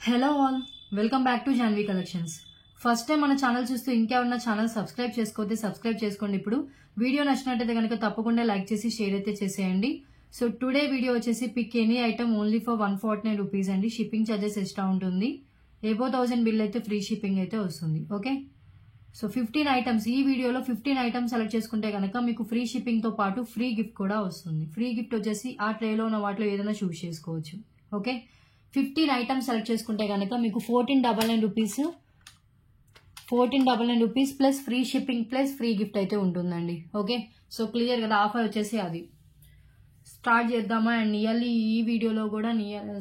Hello all, welcome back to Janhvi collections. First time మన channel చూస్తూ ఇంకెవరన్నా ఛానల్ సబ్స్క్రైబ్ చేసుకోతే సబ్స్క్రైబ్ చేసుకోండి. ఇప్పుడు వీడియో నచ్చినట్టయితే కనుక తప్పకుండా లైక్ చేసి షేర్ అయితే చేసేయండి. సో టుడే వీడియో వచ్చేసి pick any item only for 149 rupees అండి. షిప్పింగ్ ఛార్జెస్ ఎక్స్ట్రా ఉంటుంది. ఎబో 1000 బిల్ అయితే ఫ్రీ షిప్పింగ్ అయితే వస్తుంది. ఓకే, సో 15 ఐటమ్స్, ఈ వీడియోలో 15 ఐటమ్స్ సెలెక్ట్ చేసుకుంటే కనుక మీకు ఫ్రీ షిప్పింగ్ తో పాటు ఫ్రీ గిఫ్ట్ కూడా వస్తుంది. ఫ్రీ గిఫ్ట్ వచ్చేసి ఆ ట్రేలో ఉన్న వాటిలో ఏదైనా చూస్ చేసుకోవచ్చు. ఓకే, 15 ఐటమ్స్ సెలెక్ట్ చేసుకుంటే కనుక మీకు 1499 rupees plus free shipping plus free gift అయితే ఉంటుందండి. ఓకే, సో క్లియర్ కదా. ఆఫర్ వచ్చేసి అది స్టార్ట్ చేద్దామా. అండ్ నియర్లీ ఈ వీడియోలో కూడా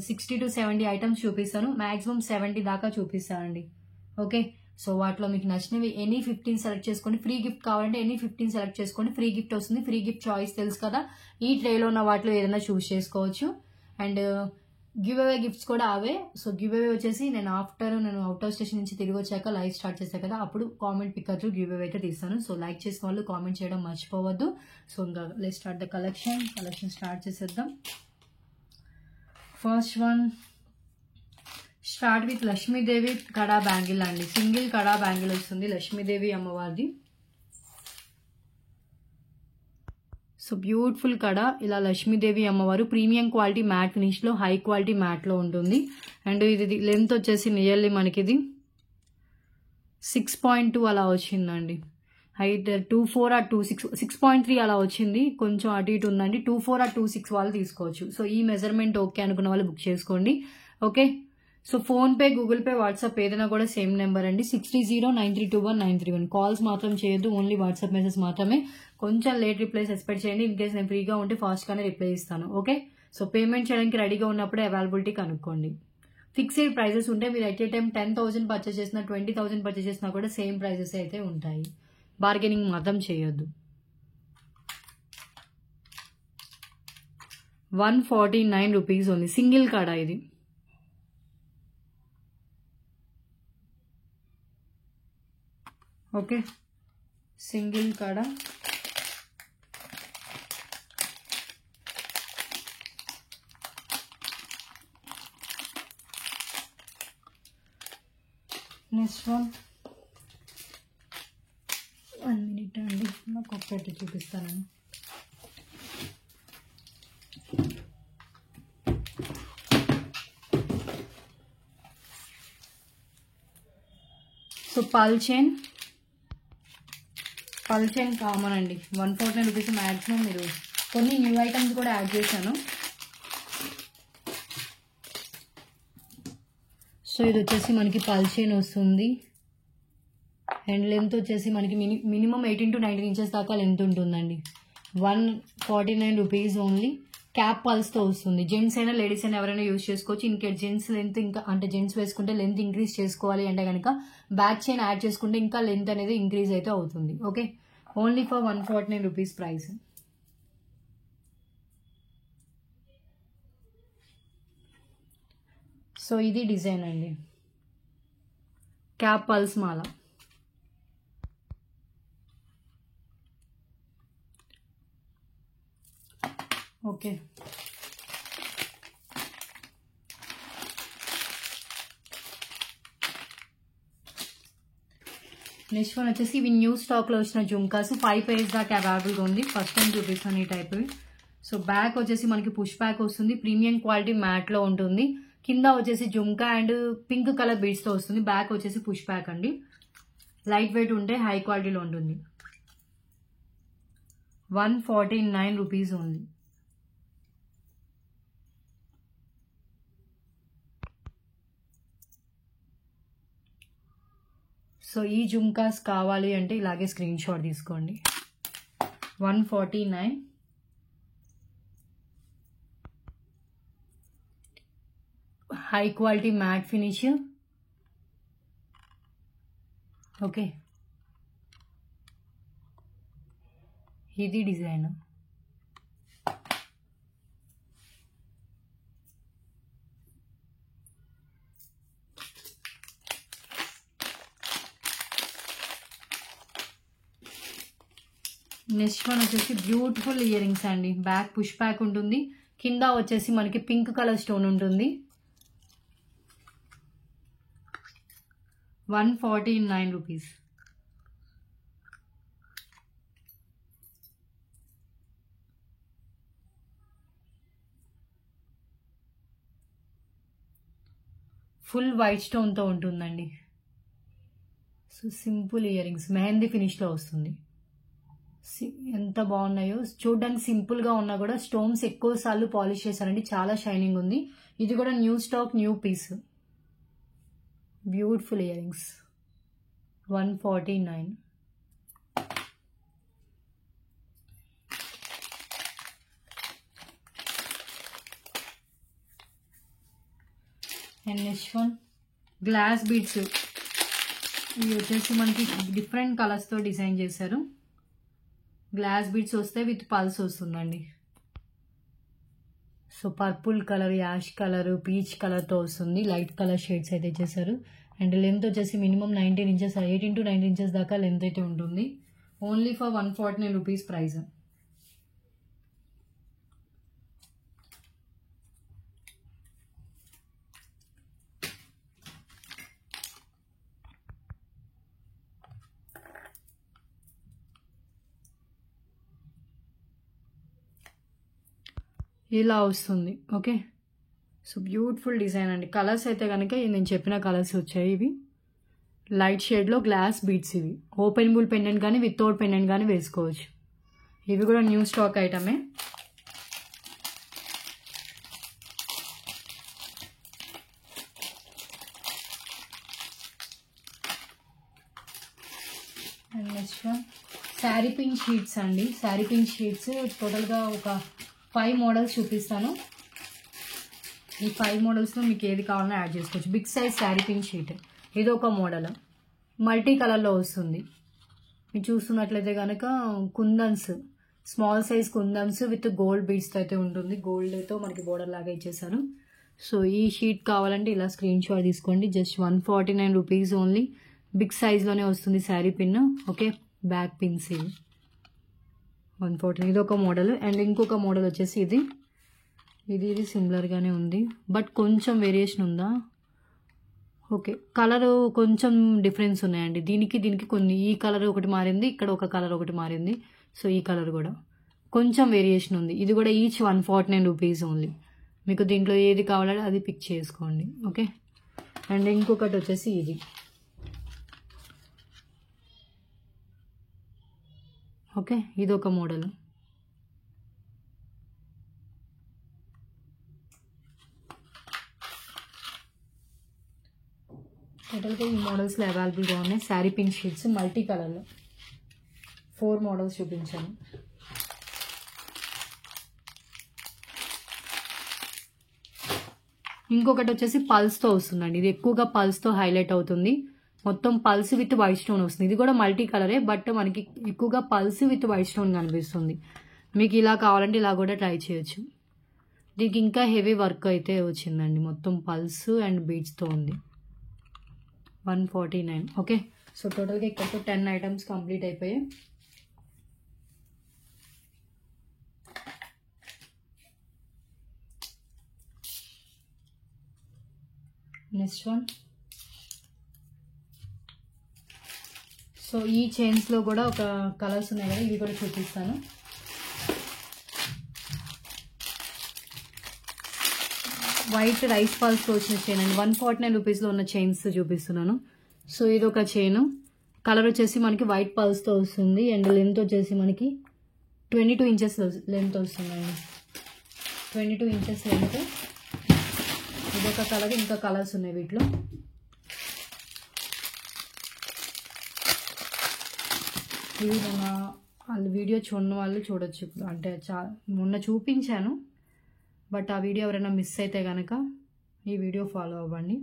60 to 70 ఐటమ్స్ చూపిస్తాను. మాక్సిమం 70 దాకా చూపిస్తానండి. ఓకే, సో వాటిలో మీకు నచ్చినవి ఎనీ 15 సెలెక్ట్ చేసుకోండి. ఫ్రీ గిఫ్ట్ కావాలంటే ఎనీ 15 సెలెక్ట్ చేసుకోండి, ఫ్రీ గిఫ్ట్ వస్తుంది. ఫ్రీ గిఫ్ట్ చాయిస్ తెలుసు కదా, ఈ ట్రేలో ఉన్న వాటిలో ఏదైనా చూస్ చేసుకోవచ్చు. అండ్ గివ్ అవే గిఫ్ట్స్ కూడా అవే. సో గివ్ అవే వచ్చేసి నేను అవుట్ ఆఫ్ స్టేషన్ నుంచి తిరిగి వచ్చాక లైవ్ స్టార్ట్ చేశాను కదా, అప్పుడు comment pick through give away అయితే తీస్తాను. సో లైక్ చేసిన వాళ్ళు కామెంట్ చేయడం మర్చిపోవద్దు. సో ఇంకా let's start the collection start చేసేద్దాం. First one start with Lakshmidevi kada bangle అండి. సింగిల్ కడా బ్యాంగిల్ వస్తుంది లక్ష్మీదేవి అమ్మవారిది. సో బ్యూటిఫుల్ కడా, ఇలా లక్ష్మీదేవి అమ్మవారు ప్రీమియం క్వాలిటీ మ్యాట్ ఫినిష్ లో హై క్వాలిటీ మ్యాట్ లో ఉంటుంది. అండ్ ఇది లెంత్ వచ్చేసి నియర్లీ మనకి ఇది 6.2 అలా వచ్చిందండి. హైట్ 24 or 26, 6.3 అలా వచ్చింది. కొంచెం అటు ఇటు ఉందండి. 24 or 26 వాళ్ళు తీసుకోవచ్చు. సో ఈ మెజర్మెంట్ ఓకే అనుకున్న వాళ్ళు బుక్ చేసుకోండి. Okay, so phone pay, Google pay, WhatsApp ఏదైనా కూడా సేమ్ నెంబర్ అండి. 6309321931. కాల్స్ మాత్రం చేయొద్దు, ఓన్లీ వాట్సాప్ మెసేజ్ మాత్రమే. కొంచెం లేట్ రిప్లైస్ ఎక్స్పెక్ట్ చేయండి. ఇన్ కేసు నేను ఫ్రీగా ఉంటే ఫాస్ట్ గానే రిప్లై ఇస్తాను. ఓకే, సో పేమెంట్ చేయడానికి రెడీగా ఉన్నప్పుడే అవైలబిలిటీ కనుక్కోండి. ఫిక్స్డ్ ప్రైజెస్ ఉంటాయి. మీరు ఎట్ ఏ టైం 10,000 పర్చేస్ చేసినా 20,000 పర్చేస్ చేసినా కూడా సేమ్ ప్రైజెస్ అయితే ఉంటాయి. బార్గెనింగ్ మాత్రం చేయొద్దు. 149 రూపీస్ ఓన్లీ. సింగిల్ కాడా ఇది. ఓకే, సింగిల్ కాడా. నెక్స్ట్ వన్ 1 minute అండి, నాకు ఒక్కటి చూపిస్తాను. సో పల్ చైన్ కామన్ అండి. 149 రూపీస్. మ్యాక్సిమం మీరు కొన్ని న్యూ ఐటమ్స్ కూడా యాడ్ చేశాను. సో ఇది వచ్చేసి మనకి పల్ చైన్ వస్తుంది. అండ్ లెంత్ వచ్చేసి మనకి మినిమం 18 to 19 ఇంచెస్ దాకా లెంత్ ఉంటుందండి. 149 రూపీస్ ఓన్లీ. క్యాప్ పల్స్తో వస్తుంది. జెంట్స్ అయినా లేడీస్ అయినా ఎవరైనా యూజ్ చేసుకోవచ్చు. ఇన్కేస్ జెంట్స్ లెంత్ ఇంకా అంటే జెంట్స్ వేసుకుంటే లెంత్ ఇంక్రీజ్ చేసుకోవాలి అంటే కనుక బ్యాక్ చైన్ యాడ్ చేసుకుంటే ఇంకా లెంత్ అనేది ఇంక్రీజ్ అయితే అవుతుంది. Okay, only for 149 rupees price. So ఇది డిజైన్ అండి, క్యాప్ పల్స్ మాల. ఓకే, నెక్స్ట్ వన్ వచ్చేసి ఇవి న్యూ స్టాక్ లో వచ్చిన జుంకాస్. 5 pairs దాకా అవైలబుల్గా ఉంది. ఫస్ట్ టైం చూపిస్తాను ఈ టైప్. సో బ్యాక్ వచ్చేసి మనకి పుష్ బ్యాక్ వస్తుంది. ప్రీమియం క్వాలిటీ మ్యాట్ లో ఉంటుంది. కింద వచ్చేసి జుంకా అండ్ పింక్ కలర్ బీడ్స్ తో వస్తుంది. బ్యాక్ వచ్చేసి పుష్ బ్యాక్ అండి. లైట్ వెయిట్ ఉంటే హై క్వాలిటీలో ఉంటుంది. 149 రూపీస్ ఓన్లీ. సో ఈ జుంకాస్ కావాలి అంటే ఇలాగే స్క్రీన్ షాట్ తీసుకోండి. 149. High quality matte finish. Okay, ఇది డిజైన్. నెక్స్ట్ వన్ వచ్చేసి బ్యూటిఫుల్ ఇయర్ రింగ్స్ అండి. బ్యాక్ పుష్ బ్యాక్ ఉంటుంది. కింద వచ్చేసి మనకి పింక్ కలర్ స్టోన్ ఉంటుంది. 149 రూపీస్. ఫుల్ వైట్ స్టోన్తో ఉంటుందండి. So simple ear rings mehndi ఫినిష్లో వస్తుంది. ఎంత బాగున్నాయో, చూడడానికి సింపుల్గా ఉన్నా కూడా స్టోన్స్ ఎక్కువ సార్లు పాలిష్ చేశారండి, చాలా షైనింగ్ ఉంది. ఇది కూడా new stock, new piece. Beautiful ear rings 149. And next one glass beads. ఇవి వచ్చేసి మనకి డిఫరెంట్ కలర్స్తో డిజైన్ చేశారు. గ్లాస్ బీడ్స్ వస్తే విత్ పల్స్ వస్తుందండి. So purple colour, ash colour, peach కలర్తో వస్తుంది. లైట్ కలర్ షేడ్స్ అయితే చేశారు. అండ్ లెంత్ వచ్చేసి మినిమం 19 ఇంచెస్, 18 to 19 ఇంచెస్ దాకా లెంత్ అయితే ఉంటుంది. Only for 149 rupees price. ఇలా వస్తుంది. ఓకే, సో బ్యూటిఫుల్ డిజైన్ అండి. కలర్స్ అయితే కనుక నేను చెప్పిన కలర్స్ వచ్చాయి. ఇవి లైట్ షేడ్లో గ్లాస్ బీడ్స్. ఇవి ఓపెనబుల్ పెండెంట్ కానీ వితౌట్ పెండెంట్ కానీ వేసుకోవచ్చు. ఇవి కూడా న్యూ స్టాక్ ఐటమే. And next sari pink sheets అండి. శారీ పింక్ షీట్స్ టోటల్గా ఒక 5 మోడల్స్ చూపిస్తాను. ఈ 5 మోడల్స్లో మీకు ఏది కావాలన్నా యాడ్ చేసుకోవచ్చు. Big size sari pink sheet ఇది ఒక మోడల్, మల్టీ కలర్లో వస్తుంది. మీరు చూస్తున్నట్లయితే కనుక kundans, small size kundans with gold బీడ్స్తో అయితే ఉంటుంది. గోల్డ్తో మనకి బోర్డర్ లాగా ఇచ్చేసారు. సో ఈ షీట్ కావాలంటే ఇలా స్క్రీన్ షాట్ తీసుకోండి. Just 149 rupees only. బిగ్ సైజ్లోనే వస్తుంది sari pin. Okay, back pins ఇవి 149. ఇది ఒక మోడల్. అండ్ ఇంకొక మోడల్ వచ్చేసి ఇది సిమిలర్గానే ఉంది, బట్ కొంచెం వేరియేషన్ ఉందా. ఓకే, కలర్ కొంచెం డిఫరెన్స్ ఉన్నాయండి. దీనికి కొన్ని, ఈ కలర్ ఒకటి మారింది, ఇక్కడ ఒక కలర్ ఒకటి మారింది. సో ఈ కలర్ కూడా కొంచెం వేరియేషన్ ఉంది. ఇది కూడా ఈచ్ 149 రూపీస్ ఓన్లీ. మీకు దీంట్లో ఏది కావాలంటే అది పిక్ చేసుకోండి. ఓకే, అండ్ ఇంకొకటి వచ్చేసి ఇది. ఓకే, ఇది ఒక మోడల్. టోటల్గా ఈ మోడల్స్లో అవైలబుల్గా ఉన్నాయి. శారీ పింక్ షీట్స్ మల్టీ కలర్లో 4 మోడల్స్ చూపించాను. ఇంకొకటి వచ్చేసి పల్స్తో వస్తుందండి. ఇది ఎక్కువగా పల్స్తో హైలైట్ అవుతుంది. మొత్తం పల్స్ విత్ వైట్ స్టోన్ వస్తుంది. ఇది కూడా మల్టీ కలరే, బట్ మనకి ఎక్కువగా పల్స్ విత్ వైట్ స్టోన్ కనిపిస్తుంది. మీకు ఇలా కావాలంటే ఇలా కూడా ట్రై చేయొచ్చు. దీనికి ఇంకా హెవీ వర్క్ అయితే వచ్చిందండి. మొత్తం పల్స్ అండ్ బీడ్స్తో ఉంది. 149. ఓకే, సో టోటల్గా ఇక్కడతో 10 ఐటమ్స్ కంప్లీట్ అయిపోయాయి. Next one. సో ఈ చైన్స్లో కూడా ఒక కలర్స్ ఉన్నాయి కదా, ఇవి కూడా చూపిస్తాను. వైట్ రైస్ పాల్స్తో వచ్చిన చైన్ అండి. 149 రూపీస్లో ఉన్న చైన్స్ చూపిస్తున్నాను. సో ఇది ఒక చైన్. కలర్ వచ్చేసి మనకి వైట్ పల్స్తో వస్తుంది. అండ్ లెంత్ వచ్చేసి మనకి 22 ఇంచెస్ లెంత్ వస్తుందండి. 22 ఇంచెస్ లెంత్. ఇదొక కలర్. ఇంకా కలర్స్ ఉన్నాయి వీటిలో. ఇవి వాళ్ళ వీడియో చూడని వాళ్ళు చూడొచ్చు. అంటే మొన్న చూపించాను, బట్ ఆ వీడియో ఎవరైనా మిస్ అయితే కనుక ఈ వీడియో ఫాలో అవ్వండి.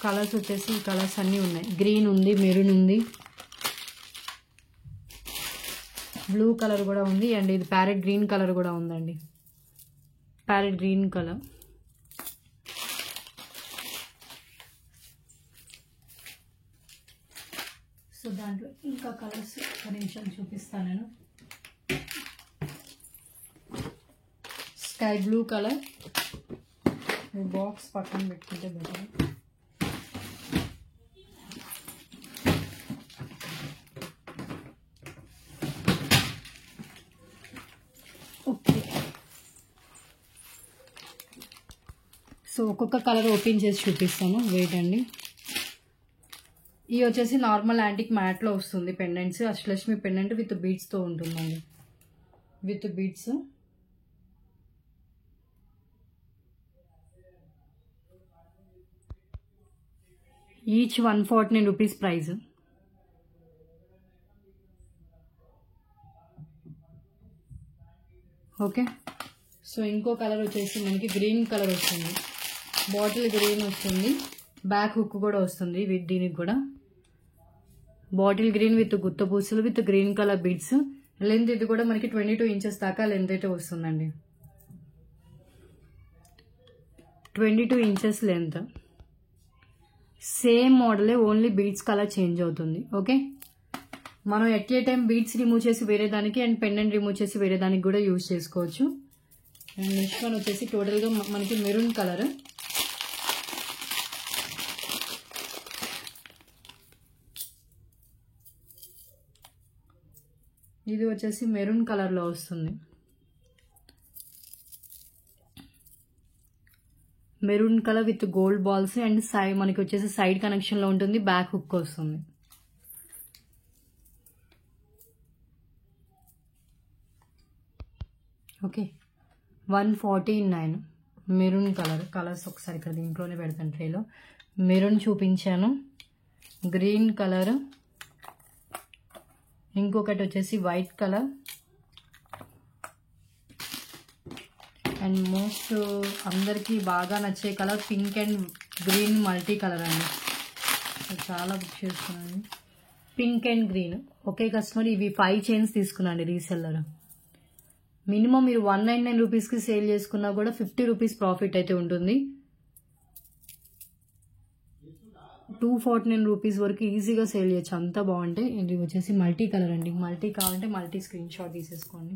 కలర్స్ వచ్చేసి ఈ కలర్స్ అన్నీ ఉన్నాయి. గ్రీన్ ఉంది, మెరూన్ ఉంది, బ్లూ కలర్ కూడా ఉంది. అండ్ ఇది ప్యారెట్ గ్రీన్ కలర్ కూడా ఉందండి. Parrot green colour. సో దాంట్లో ఇంకా కలర్స్ ఒక నిమిషం చూపిస్తాను నేను. స్కై బ్లూ కలర్, బాక్స్ పక్కన పెట్టుకుంటే బెటర్. ఓకే, సో ఒక్కొక్క కలర్ ఓపెన్ చేసి చూపిస్తాను. వెయిట్ అండి. ఇవి వచ్చేసి నార్మల్ యాంటిక్ మ్యాట్లో వస్తుంది పెండెంట్స్. అష్టలక్ష్మి పెండెంట్ విత్ బీడ్స్తో ఉంటుందండి, with beads. Each 149 rupees price. Okay, so ఇంకో కలర్ వచ్చేసి మనకి గ్రీన్ కలర్ వస్తుంది, బాటిల్ గ్రీన్ వస్తుంది. బ్యాక్ హుక్ కూడా వస్తుంది దీనికి కూడా. బాటిల్ గ్రీన్ విత్ గుత్త పూసలు with green colour beads. Length ఇది కూడా మనకి 22 ఇంచెస్ దాకా లెంత్ అయితే వస్తుందండి. 22 ఇంచెస్ లెంత్. సేమ్ మోడలే, ఓన్లీ బీడ్స్ కలర్ చేంజ్ అవుతుంది. ఓకే, మనం at a time beads remove చేసి వేరే దానికి అండ్ పెండెంట్ రిమూవ్ చేసి వేరే దానికి కూడా యూజ్ చేసుకోవచ్చు. అండ్ నెక్స్ట్ వన్ వచ్చేసి టోటల్గా మనకి మెరూన్ కలర్. ఇది వచ్చేసి మెరూన్ కలర్లో వస్తుంది. Maroon colour with gold balls and మనకి వచ్చేసి సైడ్ కనెక్షన్లో ఉంటుంది, బ్యాక్ హుక్ వస్తుంది. Okay, 149 maroon colour. కలర్స్ ఒకసారి ఇక్కడ దీంట్లోనే పెడతాను ట్రేలో. మెరూన్ చూపించాను, గ్రీన్ కలర్, ఇంకొకటి వచ్చేసి వైట్ కలర్, అండ్ మోస్ట్ అందరికీ బాగా నచ్చే colour pink and green multi colour అండి. చాలా బుక్ చేసుకున్నాను, pink and green. Okay customer ఇవి 5 చైన్స్ తీసుకున్నాండి రీసెల్లర్. మినిమం మీరు 199 రూపీస్కి సేల్ చేసుకున్నా కూడా 50 రూపీస్ ప్రాఫిట్ అయితే ఉంటుంది. 249 రూపీస్ వరకు ఈజీగా సేల్ చేయొచ్చు, అంత బాగుంటాయి. ఇది వచ్చేసి మల్టీ కలర్ అండి. మల్టీ కావాలంటే మల్టీ స్క్రీన్ షాట్ తీసేసుకోండి.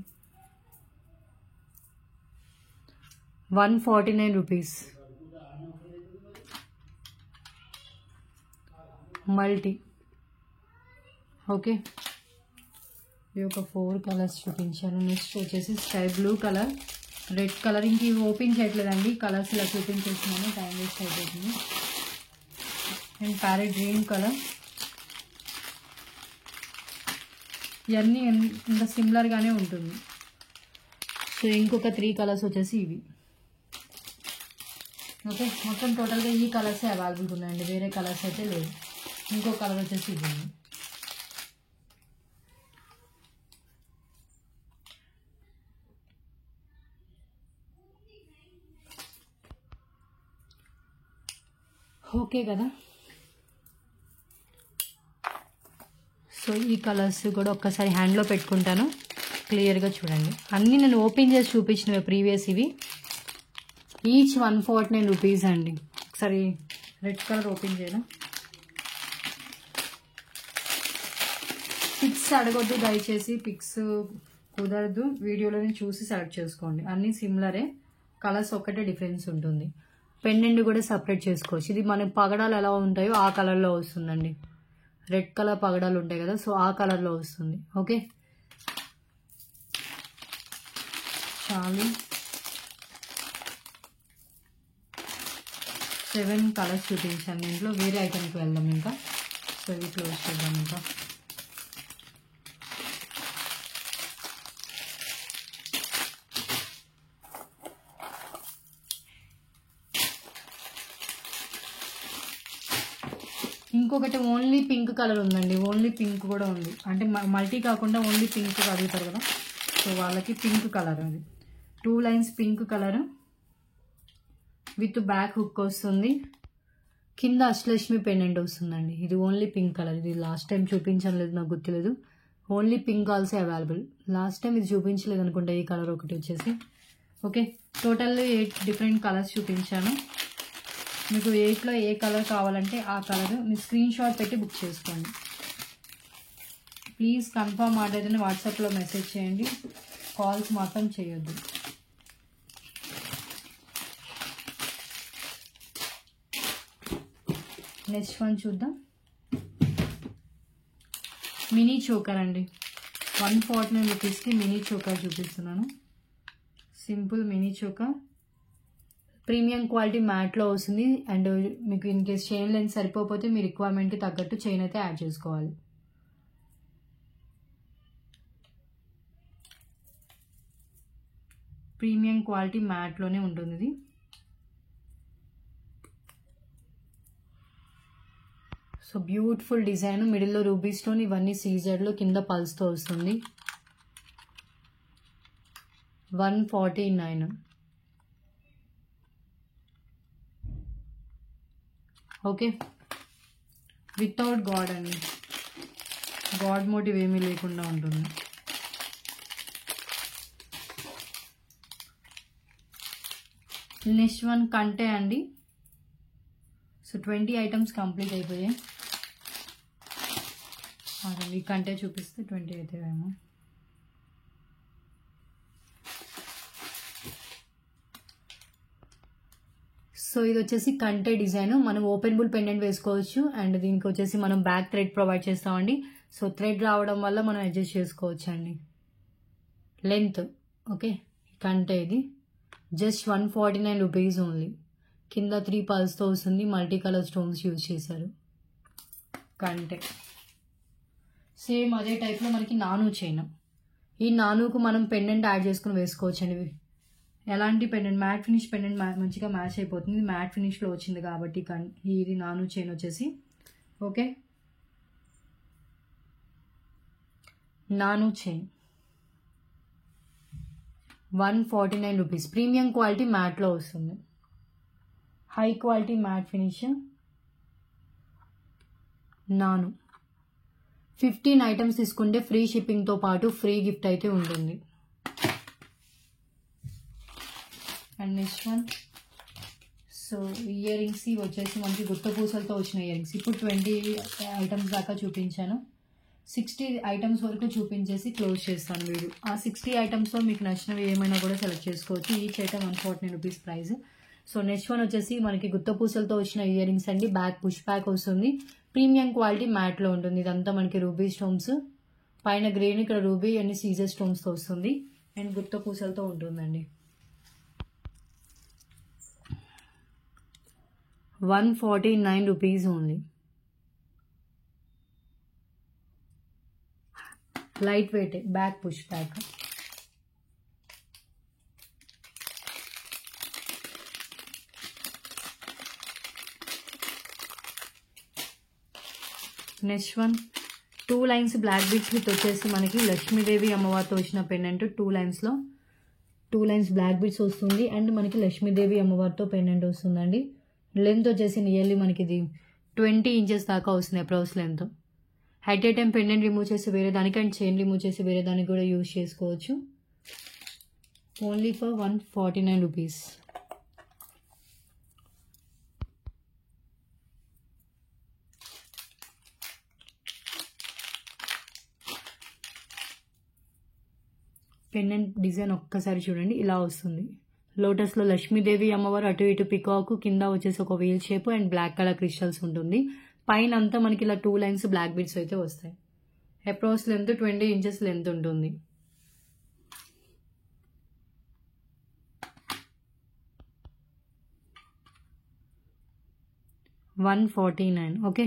149 రూపీస్ మల్టీ. ఓకే, ఇవి ఒక 4 కలర్స్ చూపించాను. నెక్స్ట్ వచ్చేసి sky blue colour, red colour. ఇంక ఇవి ఓపెన్ చేయట్లేదండి, కలర్స్ ఇలా చూపించేస్తున్నాను, టైం వేస్ట్ అయిపోతుంది. And parrot green colour. ఇవన్నీ ఇంకా సిమిలర్గానే ఉంటుంది. సో ఇంకొక 3 కలర్స్ వచ్చేసి ఇవి. ఓకే, మొత్తం టోటల్గా ఈ కలర్సే అవైలబుల్ ఉన్నాయండి, వేరే కలర్స్ అయితే లేదు. ఇంకో కలర్ వచ్చేసి ఇది. ఓకే కదా, సో ఈ కలర్స్ కూడా ఒక్కసారి హ్యాండ్లో పెట్టుకుంటాను, క్లియర్గా చూడండి. అన్నీ నేను ఓపెన్ చేసి చూపించినవి ప్రీవియస్. ఇవి ఈచ్ 149 రూపీస్ అండి. ఒకసారి రెడ్ కలర్ ఓపెన్ చేయనా. పిక్స్ అడగొద్దు దయచేసి, పిక్స్ కుదరదు, వీడియోలోనే చూసి సెలెక్ట్ చేసుకోండి. అన్నీ సిమిలరే, కలర్స్ ఒక్కటే డిఫరెన్స్ ఉంటుంది. పెండెంట్ కూడా సపరేట్ చేసుకోవచ్చు. ఇది మన పగడాలు ఎలా ఉంటాయో ఆ కలర్లో వస్తుందండి. రెడ్ కలర్ పగడాలు ఉంటాయి కదా, సో ఆ కలర్లో వస్తుంది. ఓకే, చాలు. 7 కలర్స్ చూపించాను దీంట్లో. వేరే ఐటమ్కి వెళ్దాం ఇంకా. సో ఇవి క్లోజ్ చేద్దాం ఇంకా. ఇంకొకటి ఓన్లీ పింక్ కలర్ ఉందండి. ఓన్లీ పింక్ కూడా ఉంది, అంటే మల్టీ కాకుండా ఓన్లీ పింక్ అడుగుతారు కదా, సో వాళ్ళకి పింక్ కలర్. అది 2 lines pink colour with back hook వస్తుంది. కింద అష్టలక్ష్మి పెండెంట్ వస్తుందండి. ఇది ఓన్లీ పింక్ కలర్. ఇది లాస్ట్ టైం చూపించలేదు, నాకు గుర్తులేదు. Only pink also available. Last time ఇది చూపించలేదు అనుకుంటా, ఈ కలర్ ఒకటి వచ్చేసి. ఓకే, టోటల్ 8 డిఫరెంట్ కలర్స్ చూపించాను. మీకు 8లో ఏ కలర్ కావాలంటే ఆ కలర్ మీరు స్క్రీన్ షాట్ పెట్టి బుక్ చేసుకోండి. ప్లీజ్ కన్ఫర్మ్ ఆర్డర్ అయితే వాట్సాప్లో మెసేజ్ చేయండి, కాల్స్ మాత్రం చేయొద్దు. నెక్స్ట్ వన్ చూద్దాం. మినీ చోకర్ అండి. 149 రూపీస్కి మినీ చోకర్ చూపిస్తున్నాను. Simple mini choker, premium quality మ్యాట్లో వస్తుంది. అండ్ మీకు ఇన్ కేస్ చైన్ లెంత్ సరిపోతే మీ రిక్వైర్మెంట్కి తగ్గట్టు చైన్ అయితే యాడ్ చేసుకోవాలి. ప్రీమియం క్వాలిటీ మ్యాట్లోనే ఉంటుంది ఇది. సో బ్యూటిఫుల్ డిజైన్, మిడిల్లో రూబీ స్టోన్, ఇవన్నీ సీజర్లో, కింద పల్స్తో వస్తుంది. 149. ఓకే, వితౌట్ గాడ్ అండి, గాడ్ మోటివ్ ఏమీ లేకుండా ఉంటుంది. నెక్స్ట్ వన్ కంటే అండి. సో 20 ఐటమ్స్ కంప్లీట్ అయిపోయాయి. ఈ కంటే చూపిస్తే 20 అవుతాయేమో. సో ఇది వచ్చేసి కంటే డిజైన్, మనం ఓపెన్ బుల్ పెండెంట్ వేసుకోవచ్చు. అండ్ దీనికి వచ్చేసి మనం బ్యాక్ థ్రెడ్ ప్రొవైడ్ చేస్తామండి. సో థ్రెడ్ రావడం వల్ల మనం అడ్జస్ట్ చేసుకోవచ్చు అండి లెంత్. ఓకే, కంటే ఇది జస్ట్ 149 రూపీస్ ఓన్లీ. కింద 3 పల్స్తో వస్తుంది, మల్టీ కలర్ స్టోన్స్ యూజ్ చేశారు. కంటే సేమ్ అదే టైప్లో మనకి నాను చైన్. ఈ నానుకు మనం పెండెంట్ యాడ్ చేసుకుని వేసుకోవచ్చు అండి. ఎలాంటి పెండెంట్, మ్యాట్ ఫినిష్ పెండెంట్ మంచిగా మ్యాచ్ అయిపోతుంది. మ్యాట్ ఫినిష్లో వచ్చింది కాబట్టి ఇది నాను చైన్ వచ్చేసి. ఓకే, నాను చైన్ 149 రూపీస్. ప్రీమియం క్వాలిటీ మ్యాట్లో వస్తుంది, హై క్వాలిటీ మ్యాట్ ఫినిష్. నాను 15 ఐటమ్స్ తీసుకుంటే ఫ్రీ షిప్పింగ్తో పాటు ఫ్రీ గిఫ్ట్ అయితే ఉంటుంది. And next one, so ear rings వచ్చేసి మనకి గుత్త పూసలతో వచ్చిన ఇయర్ రింగ్స్. ఇప్పుడు 20 ఐటమ్స్ దాకా చూపించాను. 60 ఐటమ్స్ వరకు చూపించేసి క్లోజ్ చేస్తాను వీడియో. ఆ 60 ఐటమ్స్లో మీకు నచ్చినవి ఏమైనా కూడా సెలెక్ట్ చేసుకోవచ్చు. Each item 149 rupees price. So next one వచ్చేసి మనకి గుత్త పూసలతో వచ్చిన ఇయర్ రింగ్స్ అండి. బ్యాక్ పుష్ బ్యాక్ వస్తుంది, ప్రీమియం క్వాలిటీ మ్యాట్లో ఉంటుంది. ఇదంతా మనకి రూబీ స్టోన్స్, పైన గ్రీన్, ఇక్కడ రూబీ అన్ని సీజర్ స్టోన్స్తో వస్తుంది. అండ్ గుత్త పూసలతో ఉంటుందండి. 149 rupees only. Lightweight, back push back. Next one 2 lines black beads with వచ్చేసి మనకి లక్ష్మీదేవి అమ్మవారితో వచ్చిన పెండెంట్. 2 లైన్స్లో 2 లైన్స్ బ్లాక్ బీడ్స్ వస్తుంది. అండ్ మనకి లక్ష్మీదేవి అమ్మవారితో పెండెంట్ వస్తుందండి. లెంత్ వచ్చేసి నియర్లీ మనకి ఇది 20 ఇంచెస్ దాకా వస్తుంది approx length. At a time pendant remove చేసి వేరే దానికి, అండ్ చైన్ రిమూవ్ చేసి వేరే దానికి కూడా యూజ్ చేసుకోవచ్చు. Only for 149 rupees. Pendant design ఒక్కసారి చూడండి, ఇలా వస్తుంది. లోటస్లో లక్ష్మీదేవి అమ్మవారు, అటు ఇటు పికాక్, కింద వచ్చేసి ఒక wheel shape and black colour crystals ఉంటుంది. పైన అంతా మనకి ఇలా 2 లైన్స్ బ్లాక్ బీడ్స్ అయితే వస్తాయి. అప్రాక్స్ లెంత్ 20 ఇంచెస్ లెంత్ ఉంటుంది. $149. ఓకే,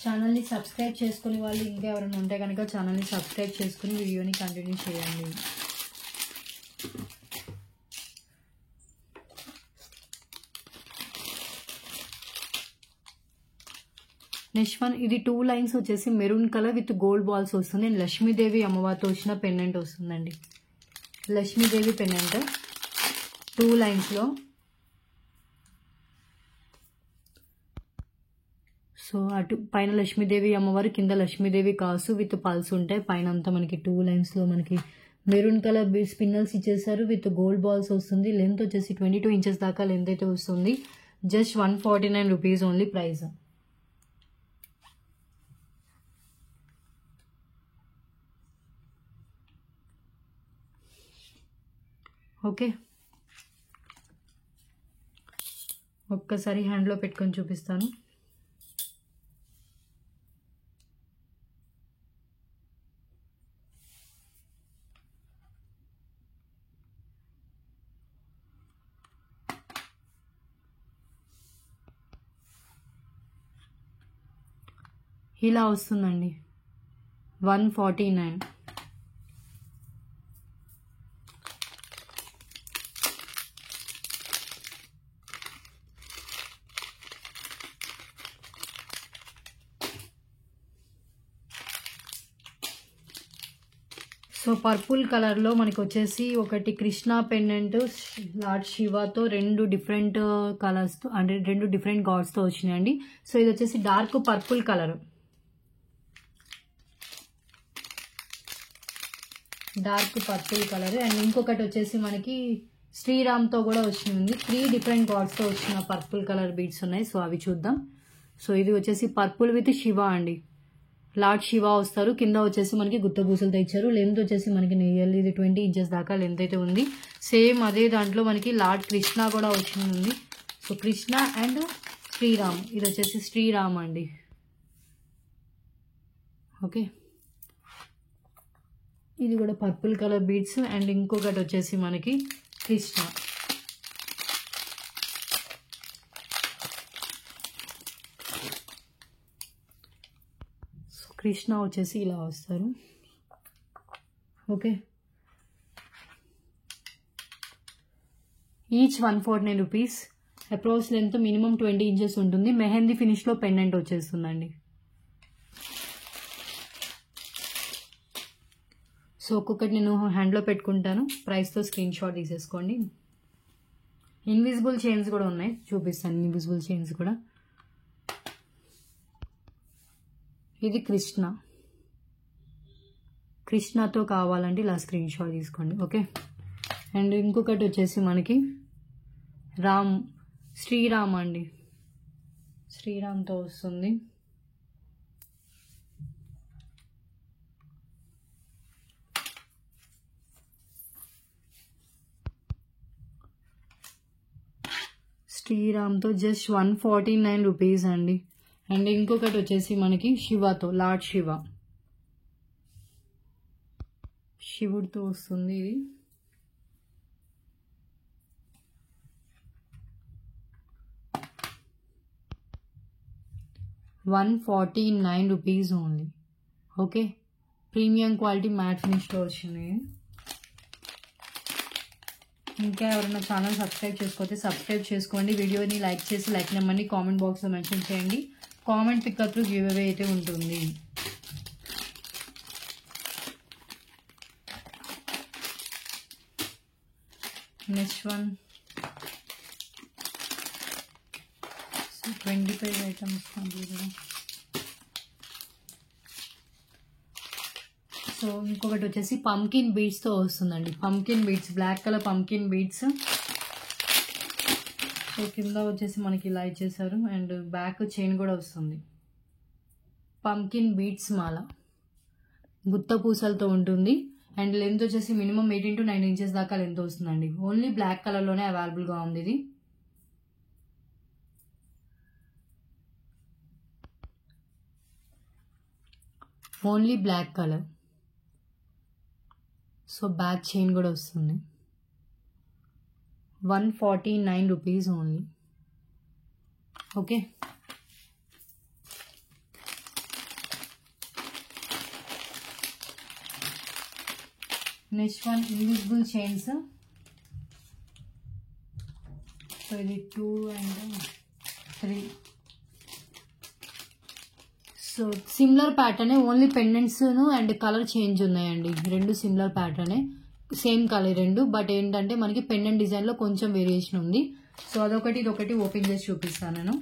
ఛానల్ని సబ్స్క్రైబ్ చేసుకునే వాళ్ళు ఇంకా ఎవరైనా ఉంటే కనుక ఛానల్ని సబ్స్క్రైబ్ చేసుకుని వీడియోని కంటిన్యూ చేయండి. నెక్స్ట్ వన్, ఇది 2 లైన్స్ వచ్చేసి maroon colour with gold balls వస్తుంది. అండ్ లక్ష్మీదేవి అమ్మవారితో వచ్చిన పెండెంట్ వస్తుందండి. లక్ష్మీదేవి పెండెంట్ 2 లైన్స్లో. సో అటు పైన లక్ష్మీదేవి అమ్మవారు, కింద లక్ష్మీదేవి కాసు విత్ పల్స్ ఉంటాయి. పైన అంతా మనకి 2 లైన్స్లో మనకి మెరూన్ కలర్ స్పిన్నల్స్ ఇచ్చేసారు విత్ గోల్డ్ బాల్స్ వస్తుంది. లెంత్ వచ్చేసి 22 ఇంచెస్ దాకా లెంత్ అయితే వస్తుంది. Just 149 rupees only price. Okay, ఒక్కసారి హ్యాండ్లో పెట్టుకొని చూపిస్తాను. ఇలా వస్తుందండి 149. సో పర్పుల్ కలర్లో మనకి వచ్చేసి ఒకటి కృష్ణ పెండెంట్ లార్డ్ శివతో 2 డిఫరెంట్ కలర్స్తో, అంటే 2 డిఫరెంట్ గాడ్స్తో వచ్చినాయండి. సో ఇది వచ్చేసి డార్క్ పర్పుల్ కలర్, అండ్ ఇంకొకటి వచ్చేసి మనకి శ్రీరామ్తో కూడా వచ్చింది. 3 డిఫరెంట్ గాడ్స్తో వచ్చిన పర్పుల్ కలర్ బీడ్స్ ఉన్నాయి. సో అవి చూద్దాం. సో ఇది వచ్చేసి పర్పుల్ విత్ శివ అండి. లార్డ్ శివ వస్తారు. కింద వచ్చేసి మనకి గుత్తపూసలతో ఇచ్చారు. లెంత్ వచ్చేసి మనకి నియర్లీ ఇది 20 ఇంచెస్ దాకా లెంత్ అయితే ఉంది. సేమ్ అదే దాంట్లో మనకి లార్డ్ కృష్ణ కూడా వచ్చింది. సో కృష్ణ అండ్ శ్రీరామ్, ఇది వచ్చేసి శ్రీరామ్ అండి. ఓకే, ఇది కూడా పర్పుల్ కలర్ బీడ్స్. అండ్ ఇంకొకటి వచ్చేసి మనకి కృష్ణ. సో కృష్ణ వచ్చేసి ఇలా వస్తారు. Okay, each 149 rupees. Approach length minimum 20 inches ఉంటుంది. మెహందీ ఫినిష్లో పెండెంట్ వచ్చేస్తుందండి. సో ఒక్కొక్కటి నేను హ్యాండ్లో పెట్టుకుంటాను. ప్రైస్తో స్క్రీన్ షాట్ తీసేసుకోండి. ఇన్విజిబుల్ చైన్స్ కూడా ఉన్నాయి, చూపిస్తాను. ఇన్విజిబుల్ చైన్స్ కూడా. ఇది కృష్ణతో కావాలంటే ఇలా స్క్రీన్ షాట్ తీసుకోండి. ఓకే, అండ్ ఇంకొకటి వచ్చేసి మనకి శ్రీరామ్ అండి. శ్రీరామ్తో వస్తుంది. శ్రీరామ్తో జస్ట్ 149 రూపీస్ అండి. అండ్ ఇంకొకటి వచ్చేసి మనకి శివతో, లార్డ్ శివుడితో వస్తుంది. ఇది 149 rupees only. Okay, premium quality matte ఫినిష్లో వచ్చినాయి. ఇంకా ఎవరైనా ఛానల్ సబ్స్క్రైబ్ చేసుకోతే సబ్స్క్రైబ్ చేసుకోండి. వీడియోని లైక్ చేసి లైక్ నెంబర్ని కామెంట్ బాక్స్లో మెన్షన్ చేయండి. Comment pickup through give away అయితే ఉంటుంది. Next one 25 items complete. So ఇంకొకటి వచ్చేసి పంకిన్ బీడ్స్తో వస్తుందండి. Pumpkin beads, black colour pumpkin beads. So కింద వచ్చేసి మనకి ఇలా ఇచ్చేసారు. అండ్ బ్యాక్ చైన్ కూడా వస్తుంది. పంకిన్ బీడ్స్ మాల గుత్త పూసలతో ఉంటుంది. అండ్ లెంత్ వచ్చేసి మినిమం 18 to 9 ఇంచెస్ దాకా లెంత్ వస్తుందండి. ఓన్లీ బ్లాక్ కలర్లోనే అవైలబుల్గా ఉంది ఇది. Only black colour. So back chain కూడా వస్తుంది. 149 rupees only. Okay, next one invisible chains. So ఇది 2 and 3. సో సిమిలర్ ప్యాటర్నే, only pendants and colour change ఉన్నాయండి. 2 సిమిలర్ ప్యాటర్నే, సేమ్ కలర్ 2. బట్ ఏంటంటే మనకి పెండెంట్ డిజైన్లో కొంచెం వేరియేషన్ ఉంది. సో అదొకటి ఇదొకటి ఓపెన్ చేసి చూపిస్తాను నేను.